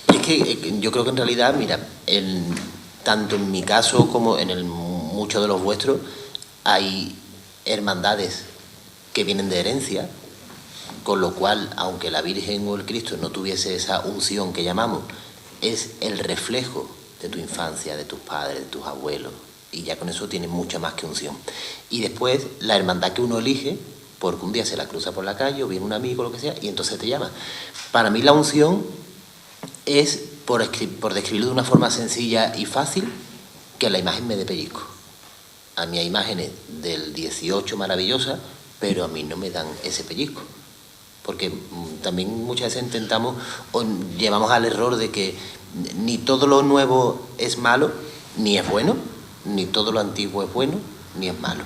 Es que yo creo que en realidad, mira, tanto en mi caso como en muchos de los vuestros, hay hermandades que vienen de herencia, con lo cual, aunque la Virgen o el Cristo no tuviese esa unción que llamamos, es el reflejo de tu infancia, de tus padres, de tus abuelos, y ya con eso tiene mucha más que unción. Y después, la hermandad que uno elige, porque un día se la cruza por la calle o viene un amigo o lo que sea, y entonces te llama. Para mí la unción es, por describirlo de una forma sencilla y fácil, que la imagen me dé pellizco. A mí hay imágenes del 18 maravillosas, pero a mí no me dan ese pellizco. Porque también muchas veces intentamos o llevamos al error de que ni todo lo nuevo es malo, ni es bueno, ni todo lo antiguo es bueno, ni es malo.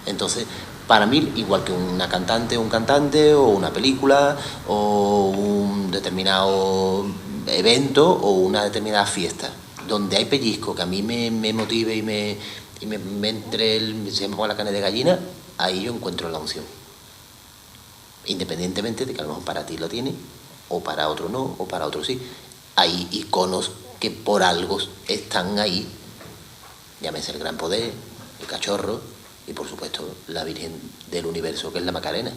Entonces, para mí, igual que una cantante, un cantante, o una película, o un determinado evento, o una determinada fiesta, donde hay pellizco que a mí me motive y me entre se me ponga la carne de gallina, ahí yo encuentro la unción. Independientemente de que a lo mejor para ti lo tiene, o para otro no, o para otro sí. Hay iconos que por algo están ahí, llámese el Gran Poder, el Cachorro, y por supuesto la Virgen del Universo, que es la Macarena,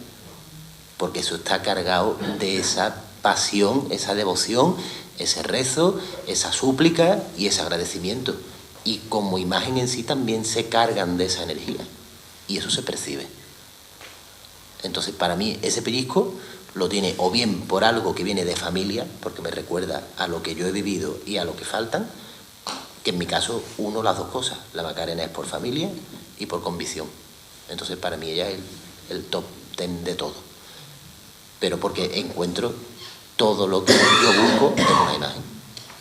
porque eso está cargado de esa pasión, esa devoción, ese rezo, esa súplica y ese agradecimiento, y como imagen en sí también se cargan de esa energía, y eso se percibe. Entonces, para mí, ese pellizco lo tiene o bien por algo que viene de familia, porque me recuerda a lo que yo he vivido y a lo que faltan, que en mi caso uno las dos cosas. La Macarena es por familia y por convicción. Entonces, para mí ella es el top 10 de todo. Pero porque encuentro todo lo que yo busco en una imagen.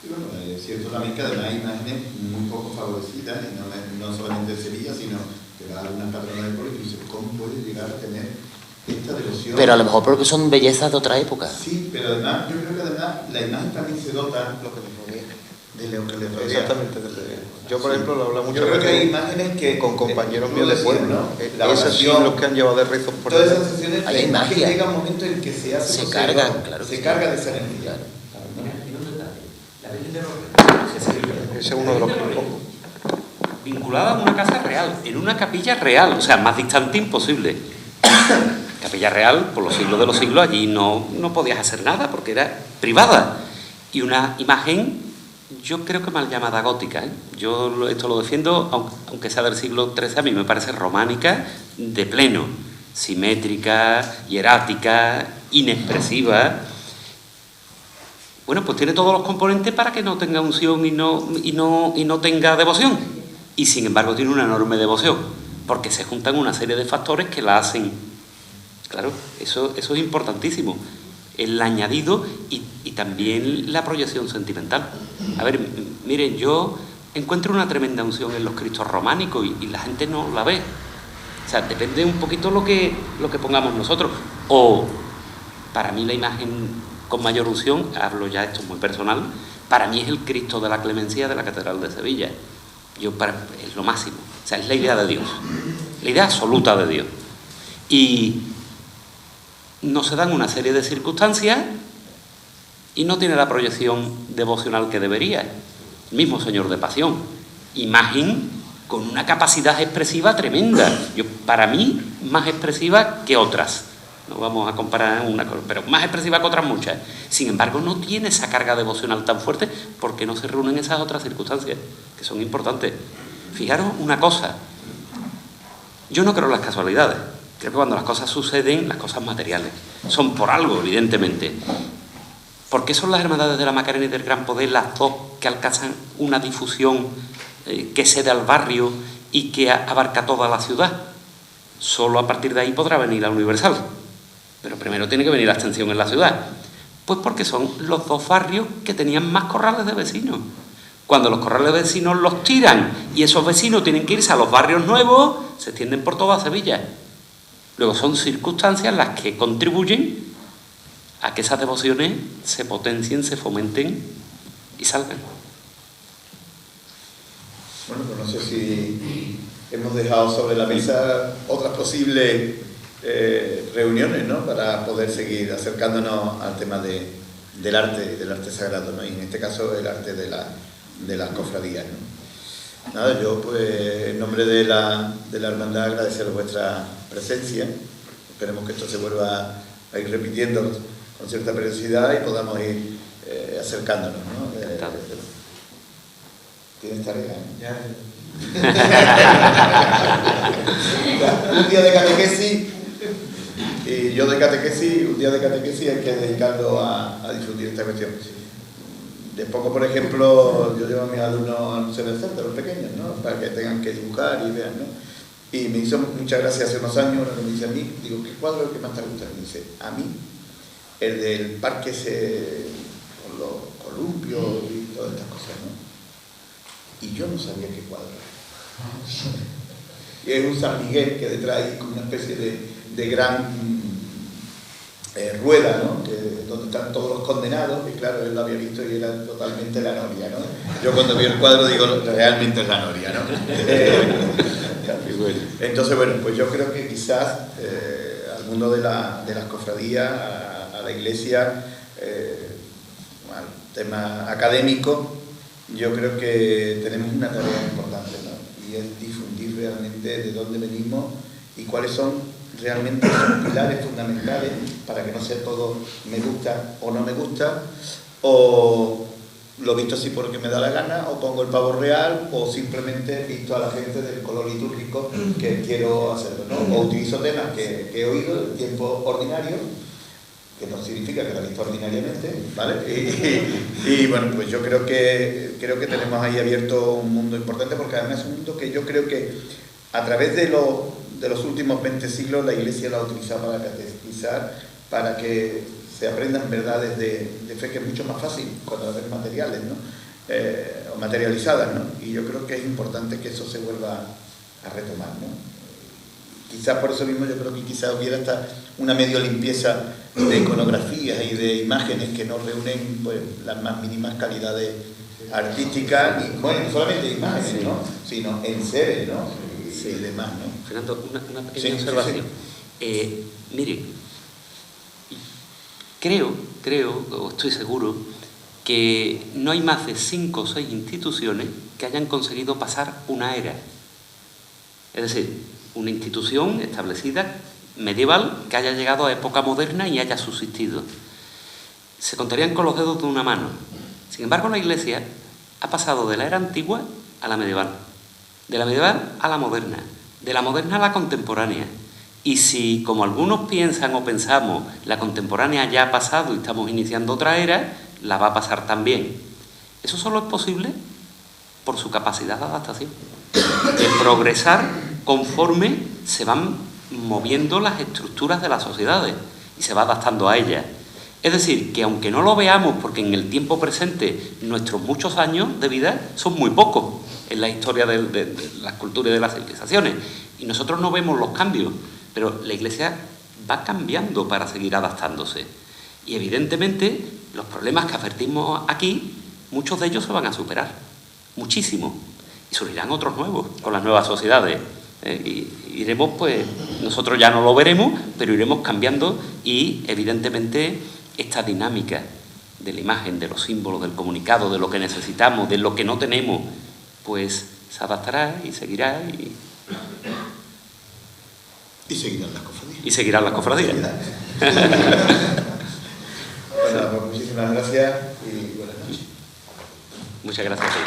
Y bueno, es cierto también que además hay imágenes muy poco favorecidas, y no solamente de Sevilla, sino que va a algunas patronas del pueblo y dice, ¿cómo puede llegar a tener esta devoción? Pero a lo mejor porque son bellezas de otra época. Sí, pero además, yo creo que además la imagen también se dota Lo que les rodea. de lo que le rodea. Exactamente. Yo, por ejemplo, lo hablo mucho Yo creo que hay imágenes que con compañeros tú míos de decías, pueblo, ¿no? La esos oración, siglos que han llevado de rezos por todas ahí. esas sesiones, Hay la imagen magia. llega un momento en que se hace Se poseedor, cargan, claro que se sí. carga de esa energía. Claro. La Virgen de los Ese es uno de los que vinculada a una casa real, en una capilla real, o sea, más distante imposible. Capilla real, por los siglos de los siglos, allí no podías hacer nada porque era privada. Y una imagen, yo creo que mal llamada gótica, ¿eh? Yo esto lo defiendo, aunque sea del siglo XIII, a mí me parece románica de pleno, simétrica, hierática, inexpresiva. Bueno, pues tiene todos los componentes para que no tenga unción y no tenga devoción. Y sin embargo tiene una enorme devoción, porque se juntan una serie de factores que la hacen. Claro, eso es importantísimo. El añadido y también la proyección sentimental. A ver, miren, yo encuentro una tremenda unción en los Cristos románicos y la gente no la ve. O sea, depende un poquito lo que pongamos nosotros. O, para mí la imagen con mayor unción, hablo ya, esto es muy personal, para mí es el Cristo de la Clemencia de la Catedral de Sevilla. Es lo máximo. O sea, es la idea de Dios. La idea absoluta de Dios. Y no se dan una serie de circunstancias y no tiene la proyección devocional que debería. El mismo Señor de Pasión. Imagen con una capacidad expresiva tremenda. Para mí, más expresiva que otras. No vamos a comparar una cosa, pero más expresiva que otras muchas. Sin embargo, no tiene esa carga devocional tan fuerte porque no se reúnen esas otras circunstancias que son importantes. Fijaros una cosa. Yo no creo en las casualidades. Creo que cuando las cosas suceden, las cosas materiales, son por algo, evidentemente. ¿Por qué son las hermandades de la Macarena y del Gran Poder las dos que alcanzan una difusión que cede al barrio y que abarca toda la ciudad? Solo a partir de ahí podrá venir la Universal. Pero primero tiene que venir la extensión en la ciudad. Pues porque son los dos barrios que tenían más corrales de vecinos. Cuando los corrales de vecinos los tiran y esos vecinos tienen que irse a los barrios nuevos, se extienden por toda Sevilla. Luego son circunstancias las que contribuyen a que esas devociones se potencien, se fomenten y salgan. Bueno, pues no sé si hemos dejado sobre la mesa otras posibles reuniones, ¿no?, para poder seguir acercándonos al tema del arte sagrado, ¿no?, y en este caso el arte de las cofradías, ¿no? Nada, yo pues en nombre de la hermandad agradecer vuestra presencia. Esperemos que esto se vuelva a ir repitiendo con cierta periodicidad y podamos ir acercándonos, ¿no? ¿Tienes tarea? Ya. Un día de catequesis, y yo de catequesis, un día de catequesis hay que dedicarlo a discutir esta cuestión. De poco, por ejemplo, yo llevo a mis alumnos al Museo del Centro, los pequeños, ¿no?, para que tengan que dibujar y vean, ¿no? Y me hizo mucha gracia hace unos años, uno que me dice a mí, digo, ¿qué cuadro es el que más te gusta? Y me dice, a mí, el del parque ese, con los columpios y todas estas cosas, ¿no? Y yo no sabía qué cuadro era. Y es un San Miguel que detrás hay como una especie de gran rueda, ¿no?, donde están todos los condenados, que claro, él lo había visto y era totalmente la noria, ¿no? Yo cuando vi el cuadro digo, realmente es la noria, ¿no? Entonces, bueno, pues yo creo que quizás al mundo de las cofradías, a la Iglesia, al tema académico, yo creo que tenemos una tarea importante, ¿no?, y es difundir realmente de dónde venimos y cuáles son realmente los pilares fundamentales para que no sea todo me gusta o no me gusta, o lo visto así porque me da la gana, o pongo el pavo real, o simplemente visto a la gente del color litúrgico que quiero hacerlo, ¿no? O utilizo temas que he oído en tiempo ordinario, que no significa que lo he visto ordinariamente, ¿vale? Y bueno, pues yo creo que tenemos ahí abierto un mundo importante, porque además es un mundo que yo creo que a través de los últimos 20 siglos la Iglesia lo ha utilizado para catequizar, para que se aprendan verdades de fe, que es mucho más fácil cuando las ven materiales, ¿no? O materializadas, ¿no? Y yo creo que es importante que eso se vuelva a retomar, ¿no? Quizás por eso mismo yo creo que quizás hubiera hasta una medio limpieza de iconografías y de imágenes que no reúnen pues las más mínimas calidades artísticas, y bueno, no solamente imágenes, ¿no?, sino enseres, ¿no?, y demás, ¿no? Fernando, una pequeña observación. Mire, creo, o estoy seguro, que no hay más de 5 o 6 instituciones que hayan conseguido pasar una era. Es decir, una institución establecida, medieval, que haya llegado a época moderna y haya subsistido. Se contarían con los dedos de una mano. Sin embargo, la Iglesia ha pasado de la era antigua a la medieval, de la medieval a la moderna, de la moderna a la contemporánea. Y si, como algunos piensan o pensamos, la contemporánea ya ha pasado y estamos iniciando otra era, la va a pasar también. Eso solo es posible por su capacidad de adaptación, de progresar conforme se van moviendo las estructuras de las sociedades y se va adaptando a ellas. Es decir, que aunque no lo veamos, porque en el tiempo presente nuestros muchos años de vida son muy pocos en la historia de las culturas y de las civilizaciones, y nosotros no vemos los cambios, pero la Iglesia va cambiando para seguir adaptándose. Y evidentemente los problemas que advertimos aquí, muchos de ellos se van a superar, muchísimo, y surgirán otros nuevos con las nuevas sociedades. Y iremos, pues, nosotros ya no lo veremos, pero iremos cambiando, y evidentemente esta dinámica de la imagen, de los símbolos, del comunicado, de lo que necesitamos, de lo que no tenemos, pues se adaptará y seguirá y seguirán las cofradías. Y seguirán las cofradías. Bueno, pues muchísimas gracias y buenas noches. Muchas gracias a todos.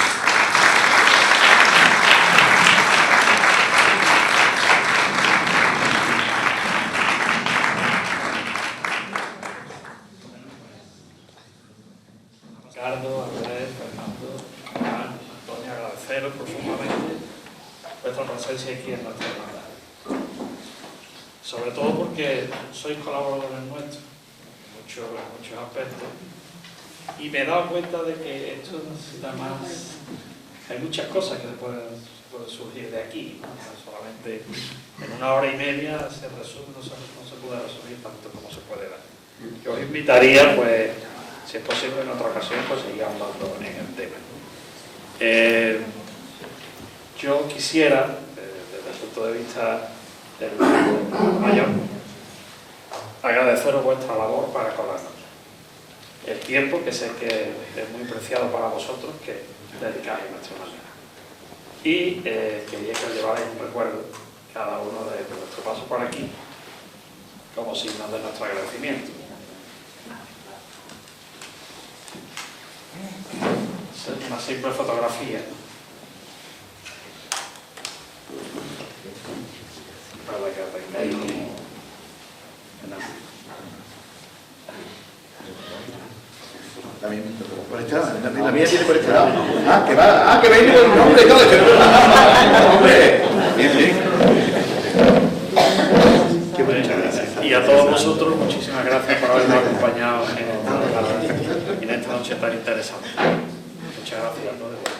Ricardo, Andrés, Fernando, Juan, Antonio, agradeceros profundamente vuestra presencia aquí en nuestra hermandad. Sobre todo porque sois colaboradores nuestros en muchos aspectos, y me he dado cuenta de que esto necesita más hay muchas cosas que pueden surgir de aquí, ¿no? Solamente en 1 hora y media se resume, no se puede resumir tanto como se puede dar. Yo os invitaría, pues, si es posible en otra ocasión, pues seguir hablando en el tema. Yo quisiera, desde el punto de vista del mayor, agradeceros vuestra labor para con la noche. El tiempo, que sé que es muy preciado para vosotros, que dedicáis a nuestra manera. Y quería que os llevarais un recuerdo, cada uno de vuestro paso por aquí, como signo de nuestro agradecimiento. Es una simple fotografía para que tengáis por este lado, la mía tiene por este lado. Que viene con el nombre y todo. Hombre, bien. Muchas gracias. Y a todos vosotros, muchísimas gracias por habernos acompañado en esta noche tan interesante. Muchas gracias a todos.